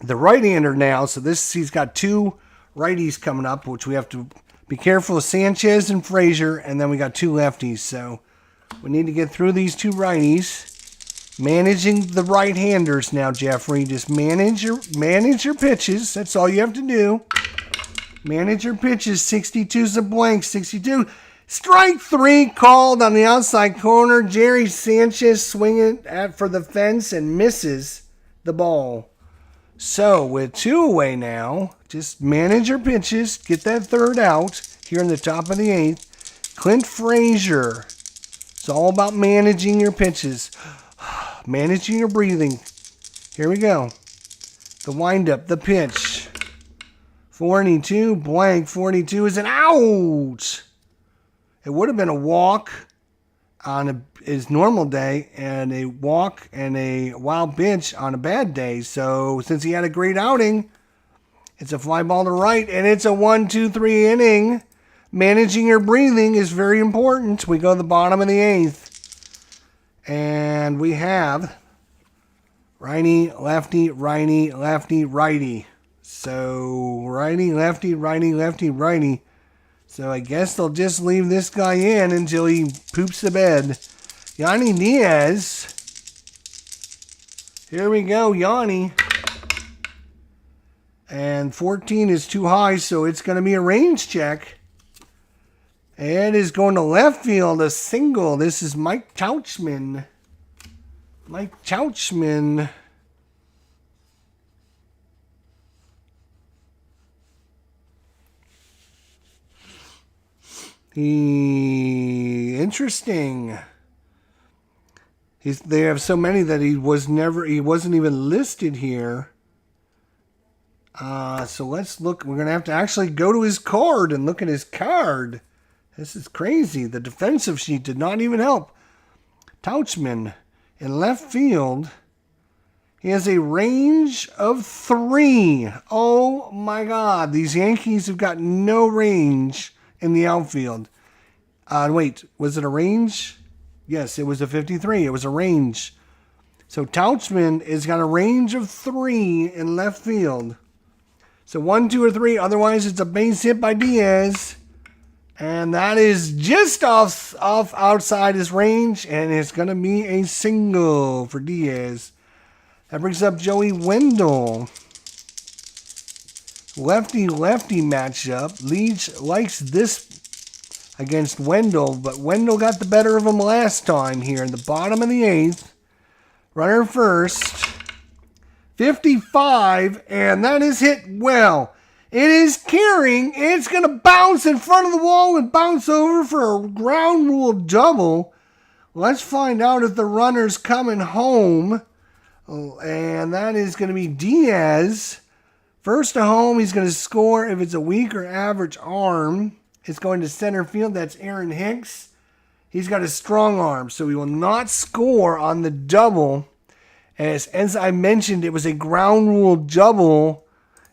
The right-hander now. So he's got 2 righties coming up, which we have to be careful of, Sanchez and Frazier. And then we got 2 lefties. So we need to get through these 2 righties. Managing the right-handers now, Jeffrey. Just manage your pitches. That's all you have to do. Manage your pitches. 62's a blank. 62. Strike 3 called on the outside corner. Jerry Sanchez swinging for the fence and misses the ball. So with 2 away now, just manage your pitches. Get that 3rd out here in the top of the 8th. Clint Frazier. It's all about managing your pitches. Managing your breathing. Here we go. The windup, the pitch. 42, blank. 42 is an out. It would have been a walk on his normal day and a walk and a wild pitch on a bad day. So since he had a great outing, it's a fly ball to right, and it's a 1-2-3 inning. Managing your breathing is very important. We go to the bottom of the 8th. And we have righty, lefty, righty, lefty, righty. So righty, lefty, righty, lefty, righty. So I guess they'll just leave this guy in until he poops the bed. Yanni Diaz. Here we go, Yanni. And 14 is too high, so it's going to be a range check. It is going to left field, a single. This is Mike Tauchman. Mike Tauchman. Interesting. They have so many that he wasn't even listed here. So let's look. We're going to have to actually go to his card and look at his card. This is crazy. The defensive sheet did not even help. Tauchman in left field. He has a range of 3. Oh my God. These Yankees have got no range in the outfield. Wait, was it a range? Yes, it was a 53. It was a range. So Tauchman has got a range of 3 in left field. So 1, 2, or 3. Otherwise, it's a base hit by Diaz. And that is just off outside his range. And it's going to be a single for Diaz. That brings up Joey Wendell. Lefty-lefty matchup. Leach likes this against Wendell, but Wendell got the better of him last time here in the bottom of the 8th. Runner first. 55, and that is hit well. It is carrying. It's going to bounce in front of the wall and bounce over for a ground rule double. Let's find out if the runner's coming home. And that is going to be Diaz. First to home, he's going to score if it's a weak or average arm. It's going to center field. That's Aaron Hicks. He's got a strong arm, so he will not score on the double. As I mentioned, it was a ground rule double.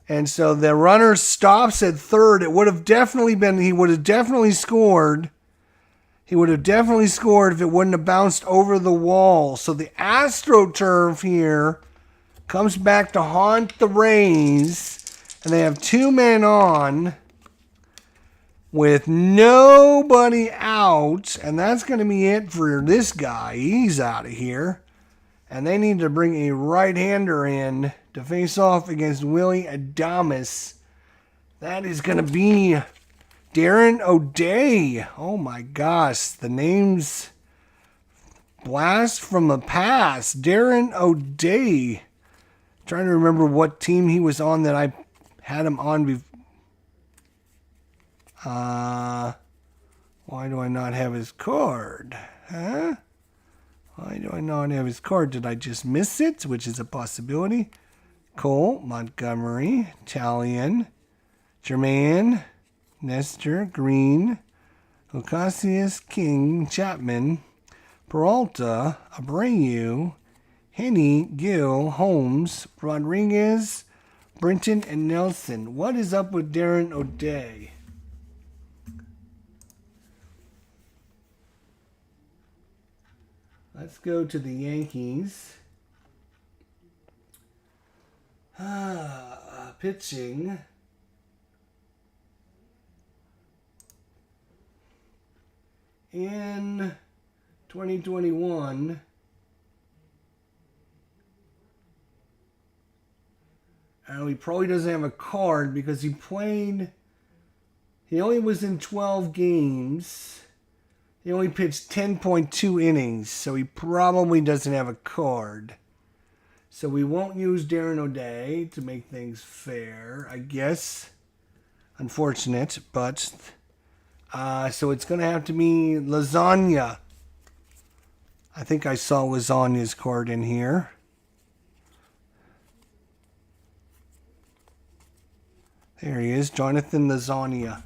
And so the runner stops at third. It would have definitely been, he would have definitely scored. He would have definitely scored if it wouldn't have bounced over the wall. So the AstroTurf here comes back to haunt the Rays. And they have 2 men on with nobody out. And that's going to be it for this guy. He's out of here. And they need to bring a right-hander in to face off against Willie Adames. That is going to be Darren O'Day. Oh my gosh, the name's blast from the past. Darren O'Day. Trying to remember what team he was on that I had him on before. Why do I not have his card? Huh? Why do I not have his card? Did I just miss it? Which is a possibility. Cole, Montgomery, Talion, Jermaine, Nestor, Green, Ocasio, King, Chapman, Peralta, Abreu, Henny, Gill, Holmes, Rodriguez, Brinton, and Nelson. What is up with Darren O'Day? Let's go to the Yankees. Pitching. In 2021, he probably doesn't have a card because he only was in 12 games. He only pitched 10.2 innings, so he probably doesn't have a card. So we won't use Darren O'Day to make things fair, I guess. Unfortunate, but so it's going to have to be Lasagna. I think I saw Lasagna's card in here. There he is, Jonathan Lasagna.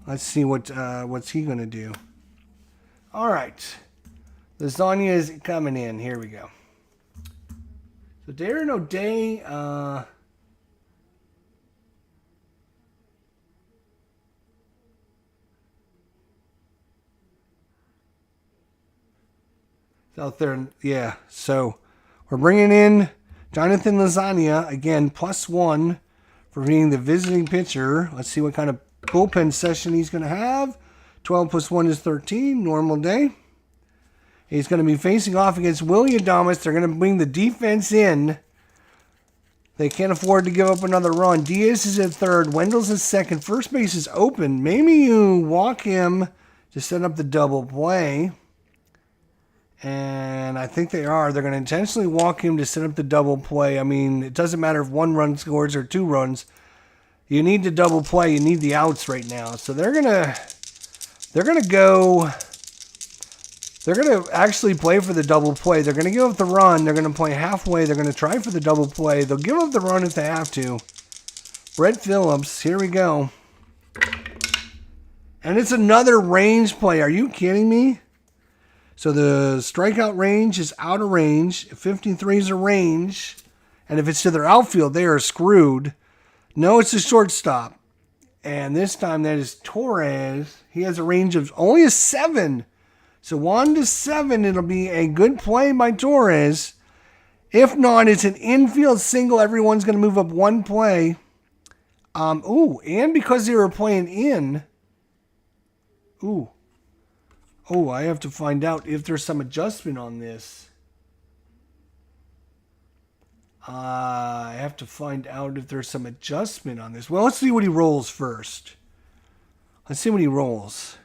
Let's see what's he going to do. All right. Lasagna is coming in. Here we go. So Darren O'Day, out there, yeah. So we're bringing in Jonathan Lasagna again, +1 for being the visiting pitcher. Let's see what kind of bullpen session he's going to have. 12 + 1 is 13, normal day. He's going to be facing off against Willie Adames. They're going to bring the defense in. They can't afford to give up another run. Diaz is at third. Wendell's at second. First base is open. Maybe you walk him to set up the double play. And I think they are. They're going to intentionally walk him to set up the double play. I mean, it doesn't matter if 1 run scores or 2 runs. You need the double play. You need the outs right now. So they're going to They're going to go... They're going to actually play for the double play. They're going to give up the run. They're going to play halfway. They're going to try for the double play. They'll give up the run if they have to. Brett Phillips, here we go. And it's another range play. Are you kidding me? So the strikeout range is out of range. 53 is a range. And if it's to their outfield, they are screwed. No, it's a shortstop. And this time that is Torres. He has a range of only a 7. So 1 to 7, it'll be a good play by Torres. If not, it's an infield single. Everyone's going to move up one play. And because they were playing in. I have to find out if there's some adjustment on this. I have to find out if there's some adjustment on this. Well, let's see what he rolls first. Let's see what he rolls.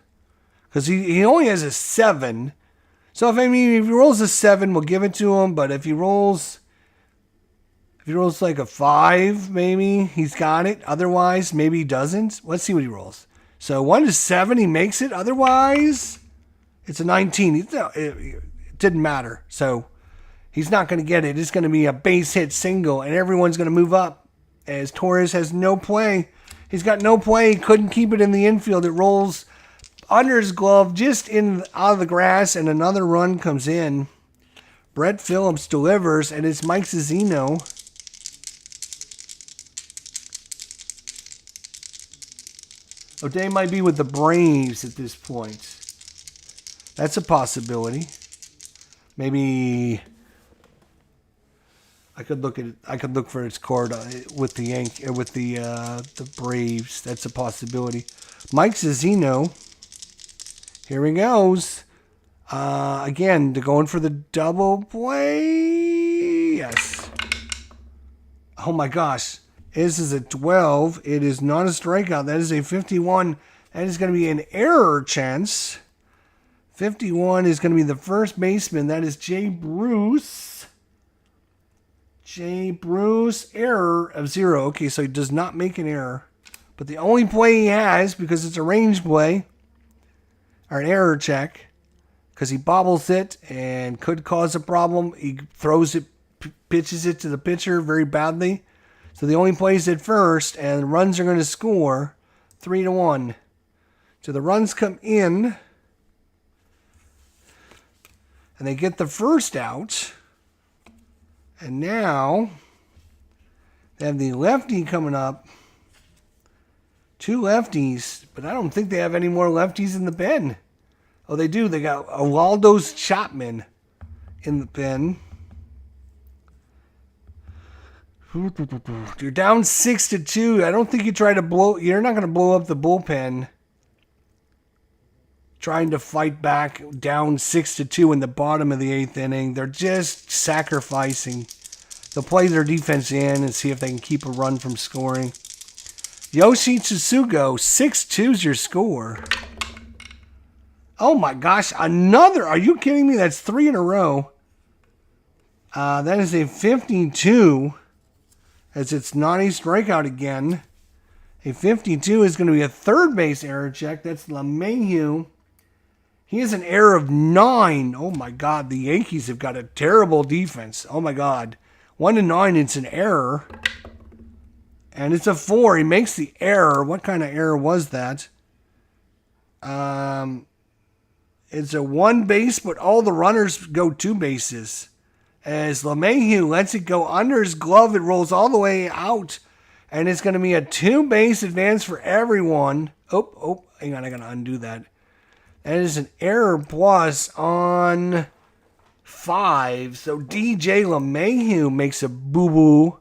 Because he only has a 7. So if he rolls a 7, we'll give it to him. But if he rolls like a 5, maybe he's got it. Otherwise, maybe he doesn't. Let's see what he rolls. So 1 to 7, he makes it. Otherwise, it's a 19. It didn't matter. So he's not going to get it. It's going to be a base hit single, and everyone's going to move up as Torres has no play. He's got no play. He couldn't keep it in the infield. It rolls under his glove, just out of the grass, and another run comes in. Brett Phillips delivers, and it's Mike Zunino. O'Day might be with the Braves at this point. That's a possibility. Maybe I could look at it. I could look for his card with the Braves. That's a possibility. Mike Zunino. Here he goes. Again, they're going for the double play. Yes. Oh my gosh. This is a 12. It is not a strikeout. That is a 51. That is going to be an error chance. 51 is going to be the first baseman. That is Jay Bruce. Jay Bruce, error of 0. Okay, so he does not make an error. But the only play he has, because it's a range play, or an error check, because he bobbles it and could cause a problem. He throws it, pitches it to the pitcher very badly. So the only plays at first, and the runs are going to score 3-1. So the runs come in, and they get the first out. And now they have the lefty coming up. 2 lefties, but I don't think they have any more lefties in the pen. Oh, they do. They got Aroldis Chapman in the pen. You're down 6-2. I don't think you try to blow. You're not going to blow up the bullpen. Trying to fight back down 6-2 in the bottom of the 8th inning. They're just sacrificing. They'll play their defense in and see if they can keep a run from scoring. Yoshi Tsutsugo, 6-2 is your score. Oh my gosh, another. Are you kidding me? That's 3 in a row. That is a 52. As it's not a strikeout again. A 52 is going to be a third base error check. That's LeMahieu. He has an error of 9. Oh my God, the Yankees have got a terrible defense. Oh my God. 1 to 9, it's an error. And it's a 4. He makes the error. What kind of error was that? It's a 1 base, but all the runners go 2 bases. As LeMahieu lets it go under his glove, it rolls all the way out. And it's going to be a 2-base advance for everyone. Hang on, I got to undo that. That is an error plus on 5. So DJ LeMahieu makes a boo-boo.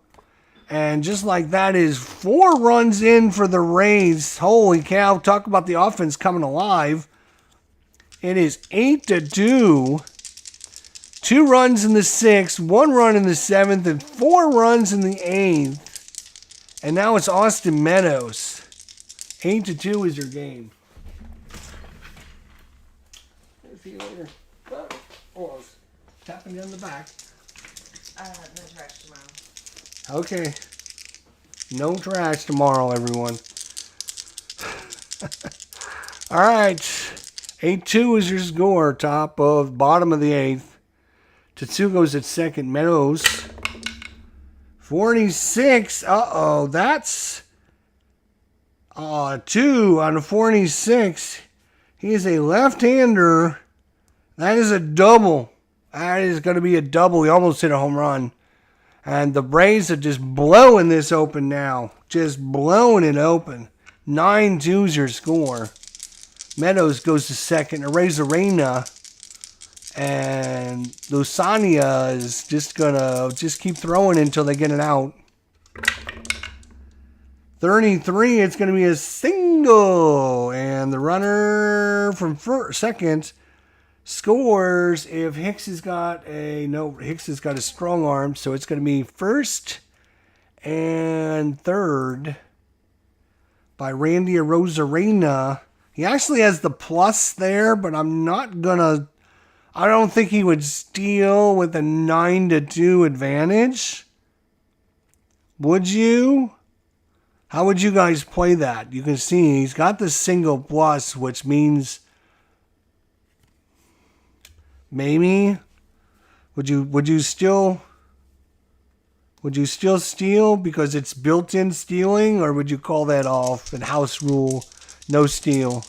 And just like that is 4 runs in for the Rays. Holy cow, talk about the offense coming alive. It is 8-2. 2 runs in the 6th, 1 run in the 7th, and 4 runs in the 8th. And now it's Austin Meadows. 8-2 is your game. See you later. Oh, tapping you on the back. No trash tomorrow. Okay. No trash tomorrow, everyone. All right. 8-2 is your score. Bottom of the 8th. Tetsugo's at second. Meadows. 46. Uh-oh. That's 2 on a 46. He is a left-hander. That is a double. That is going to be a double. He almost hit a home run. And the Braves are just blowing this open now. Just blowing it open. 9-2 is your score. Meadows goes to second. Arena. And Lusania is just going to keep throwing until they get it out. 33, it's going to be a single. And the runner from second scores if Hicks has got a strong arm, so it's going to be first and third by Randy Arozarena. He actually has the plus there, but I don't think he would steal with a 9-2 advantage. Would you? How would you guys play that? You can see he's got the single plus, which means maybe would you still steal because it's built-in stealing, or would you call that off and house rule no steal?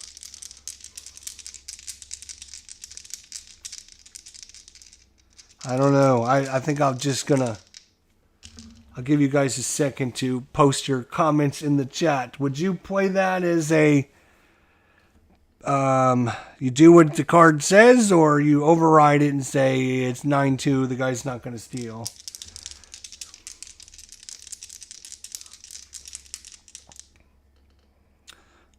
I don't know. I think I'll give you guys a second to post your comments in the chat. Would you play that as a you do what the card says, or you override it and say it's 9-2, the guy's not going to steal?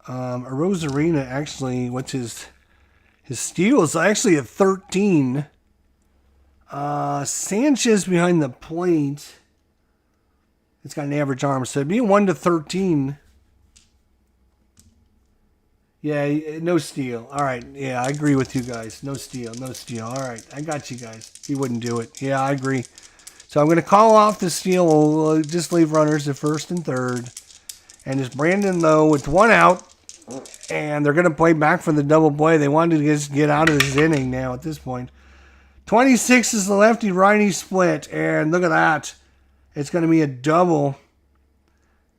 Arozarena, actually, what's his steal is actually a 13. Sanchez behind the plate. It's got an average arm, so it'd be a 1-13. Yeah, no steal. All right. Yeah, I agree with you guys. No steal. All right. I got you guys. He wouldn't do it. Yeah, I agree. So I'm going to call off the steal. We'll just leave runners at first and third. And it's Brandon Lowe with one out. And they're going to play back for the double play. They wanted to just get out of this inning now at this point. 26 is the lefty-righty split. And look at that. It's going to be a double.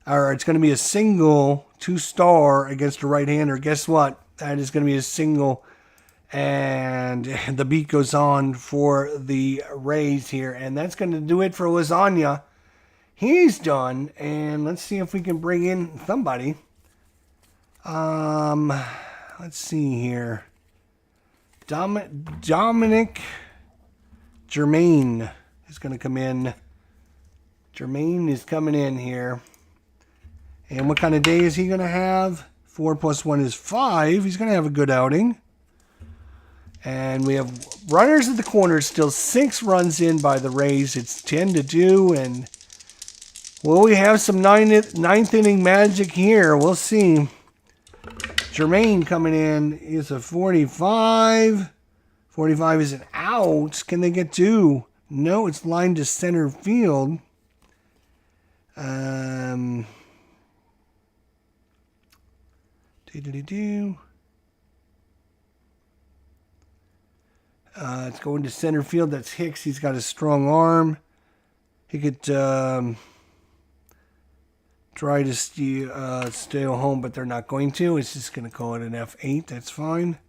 Or it's going to be a single 2-star against a right-hander. Guess what? That is going to be a single. And the beat goes on for the Rays here. And that's going to do it for Lasagna. He's done. And let's see if we can bring in somebody. Let's see here. Dominic Germain is going to come in. Germain is coming in here. And what kind of day is he going to have? 4 + 1 is 5. He's going to have a good outing. And we have runners at the corner. Still 6 runs in by the Rays. It's 10-2. And will we have some ninth inning magic here? We'll see. Germain coming in is a 45. 45 is an out. Can they get 2? No, it's lined to center field. It's going to center field. That's Hicks. He's got a strong arm. He could try to stay home, but they're not going to. It's just going to call it an F8. That's fine.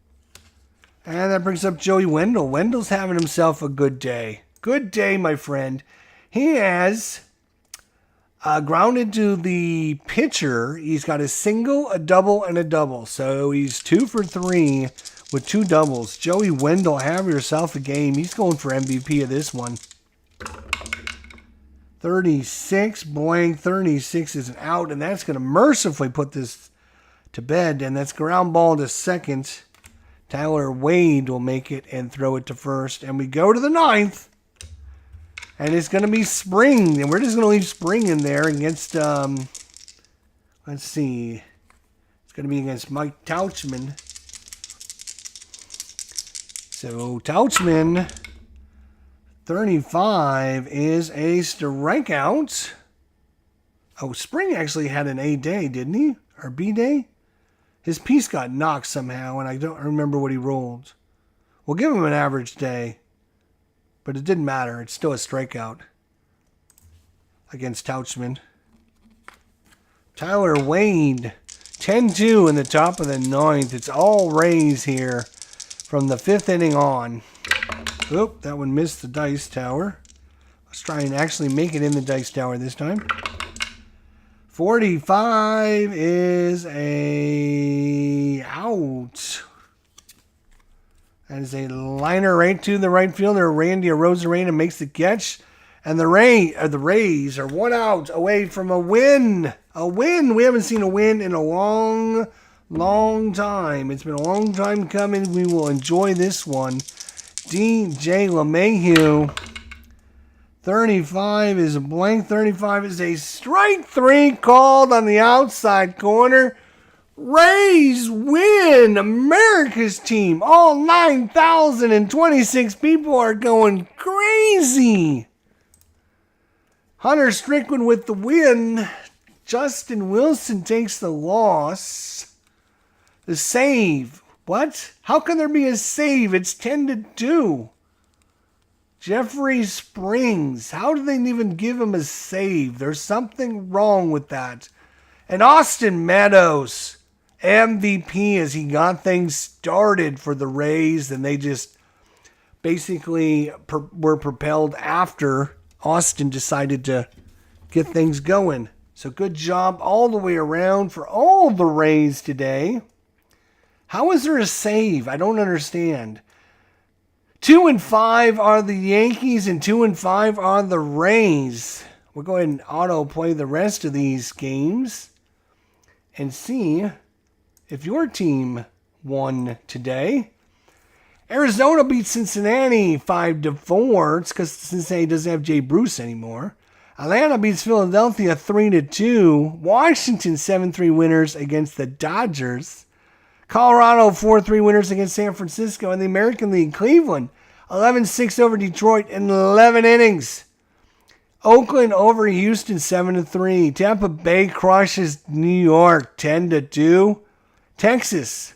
And that brings up Joey Wendell. Wendell's having himself a good day. Good day, my friend. He has grounded to the pitcher. He's got a single, a double, and a double. So he's 2 for 3 with 2 doubles. Joey Wendell, have yourself a game. He's going for MVP of this one. 36, blank. 36 is an out, and that's going to mercifully put this to bed. And that's ground ball to second. Tyler Wade will make it and throw it to first. And we go to the 9th. And it's going to be Spring. And we're just going to leave Spring in there against, let's see. It's going to be against Mike Tauchman. So Tauchman, 35 is a strikeout. Oh, Spring actually had an A day, didn't he? Or B day? His piece got knocked somehow, and I don't remember what he rolled. We'll give him an average day, but it didn't matter. It's still a strikeout against Tauchman. Tyler Wade, 10-2 in the top of the ninth. It's all Rays here from the fifth inning on. Oop, that one missed the dice tower. Let's try and actually make it in the dice tower this time. 45 is a out. That is a liner right to the right fielder. Randy Arozarena makes the catch. And the Rays are one out away from a win. A win. We haven't seen a win in a long, long time. It's been a long time coming. We will enjoy this one. DJ LeMahieu. 35 is a blank. 35 is a strike three called on the outside corner. Rays win. America's team. All 9,026 people are going crazy. Hunter Strickland with the win. Justin Wilson takes the loss. The save. What? How can there be a save? It's 10-2. Jeffrey Springs. How did they even give him a save? There's something wrong with that. And Austin Meadows, MVP, as he got things started for the Rays, and they just basically were propelled after Austin decided to get things going. So good job all the way around for all the Rays today. How is there a save? I don't understand. 2-5 are the Yankees and 2-5 are the Rays. We'll go ahead and auto-play the rest of these games and see if your team won today. Arizona beat Cincinnati 5-4. It's because Cincinnati doesn't have Jay Bruce anymore. Atlanta beats Philadelphia 3-2. Washington 7-3 winners against the Dodgers. Colorado 4-3 winners against San Francisco. And the American League, Cleveland 11-6 over Detroit in 11 innings. Oakland over Houston 7-3. Tampa Bay crushes New York 10-2. Texas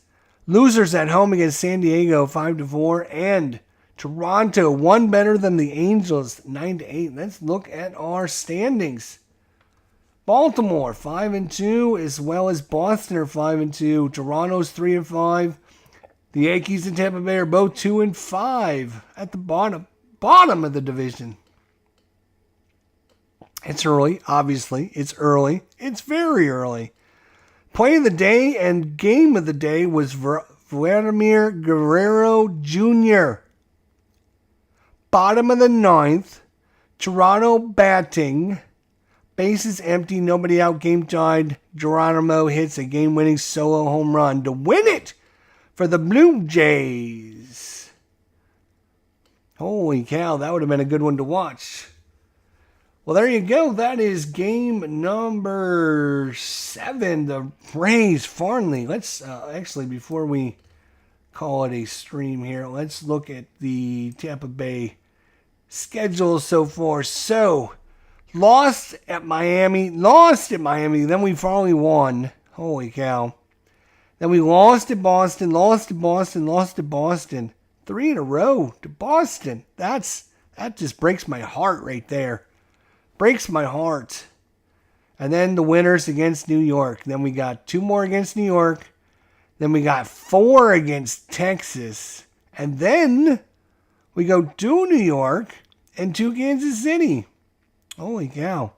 losers at home against San Diego 5-4. And Toronto one better than the Angels 9-8. Let's look at our standings. Baltimore 5-2, as well as Boston are 5-2. Toronto's 3-5. The Yankees and Tampa Bay are both 2-5 at the bottom of the division. It's early, obviously. It's early. It's very early. Play of the day and game of the day was Vladimir Guerrero Jr. Bottom of the ninth. Toronto batting. Bases empty, nobody out, game tied. Geronimo hits a game-winning solo home run to win it for the Blue Jays. Holy cow, that would have been a good one to watch. Well, there you go. That is game number 7, the Rays Farnley. Let's actually, before we call it a stream here, let's look at the Tampa Bay schedule so far. So, lost at Miami, then we finally won. Holy cow. Then we lost at Boston, lost to Boston. 3 in a row to Boston. That just breaks my heart right there. Breaks my heart. And then the winners against New York. Then we got 2 more against New York. Then we got 4 against Texas. And then we go to New York and to Kansas City. Holy cow.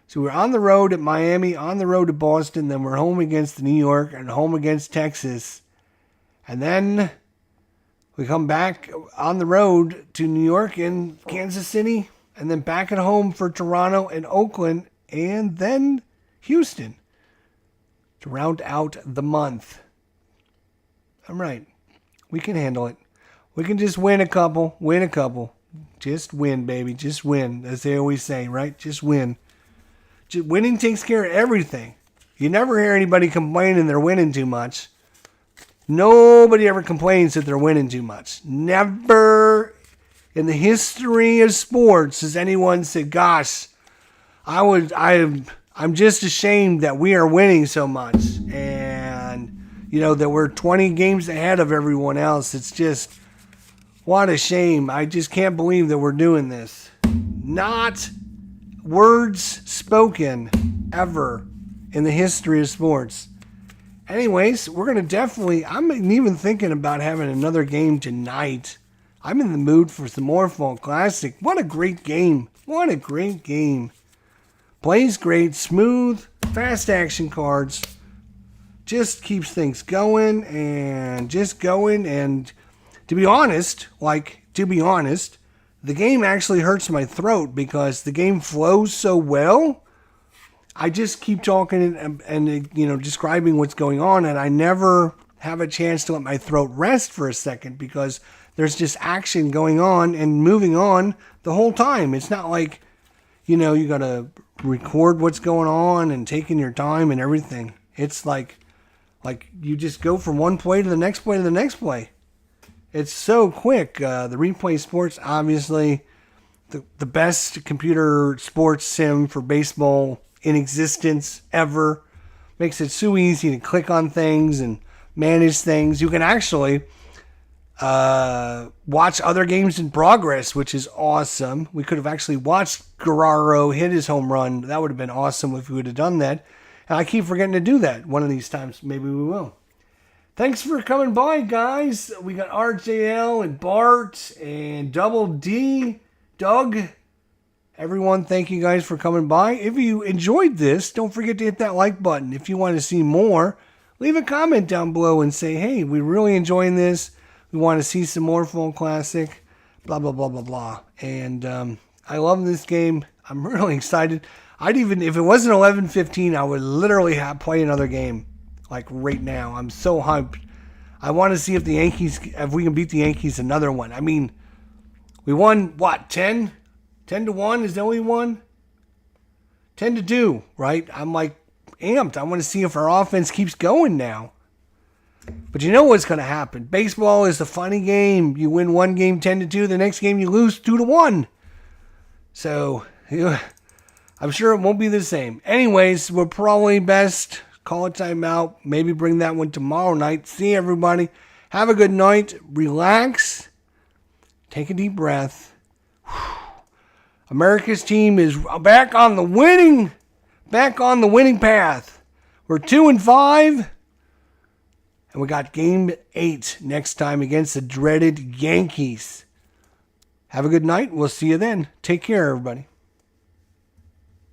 So we're on the road at Miami, on the road to Boston, then we're home against New York and home against Texas. And then we come back on the road to New York and Kansas City, and then back at home for Toronto and Oakland, and then Houston to round out the month. I'm right. We can handle it. We can just win a couple. Just win, baby. Just win, as they always say, right? Just win. Winning takes care of everything. You never hear anybody complaining they're winning too much. Nobody ever complains that they're winning too much. Never in the history of sports has anyone said, gosh, I'm just ashamed that we are winning so much. And that we're 20 games ahead of everyone else. It's just, what a shame. I just can't believe that we're doing this. Not words spoken ever in the history of sports. Anyways, we're going to definitely, I'm even thinking about having another game tonight. I'm in the mood for some more Fall Classic. What a great game. What a great game. Plays great, smooth, fast action cards. Just keeps things going and just going. And to be honest, the game actually hurts my throat because the game flows so well. I just keep talking and describing what's going on, and I never have a chance to let my throat rest for a second because there's just action going on and moving on the whole time. It's not like, you got to record what's going on and taking your time and everything. It's like you just go from one play to the next play to the next play. It's so quick. The Replay Sports, obviously, the best computer sports sim for baseball in existence ever. Makes it so easy to click on things and manage things. You can actually watch other games in progress, which is awesome. We could have actually watched Guerrero hit his home run. That would have been awesome if we would have done that. And I keep forgetting to do that. One of these times, maybe we will. Thanks for coming by, guys. We got RJL and Bart and Double D, Doug. Everyone, thank you guys for coming by. If you enjoyed this, don't forget to hit that like button. If you want to see more, leave a comment down below and say, hey, we're really enjoying this. We want to see some more Fall Classic, blah, blah, blah, blah, blah. And I love this game. I'm really excited. If it wasn't 11:15, I would literally play another game, like right now. I'm so hyped. I want to see if we can beat the Yankees another one. I mean, we won, 10? 10-1 is the only one? 10-2, right? I'm like amped. I want to see if our offense keeps going now. But you know what's going to happen. Baseball is a funny game. You win one game 10-2, the next game you lose 2-1. So, I'm sure it won't be the same. Anyways, we're probably best call a timeout. Maybe bring that one tomorrow night. See everybody. Have a good night. Relax. Take a deep breath. America's team is back on the winning path. We're 2-5. And we got game 8 next time against the dreaded Yankees. Have a good night. We'll see you then. Take care, everybody.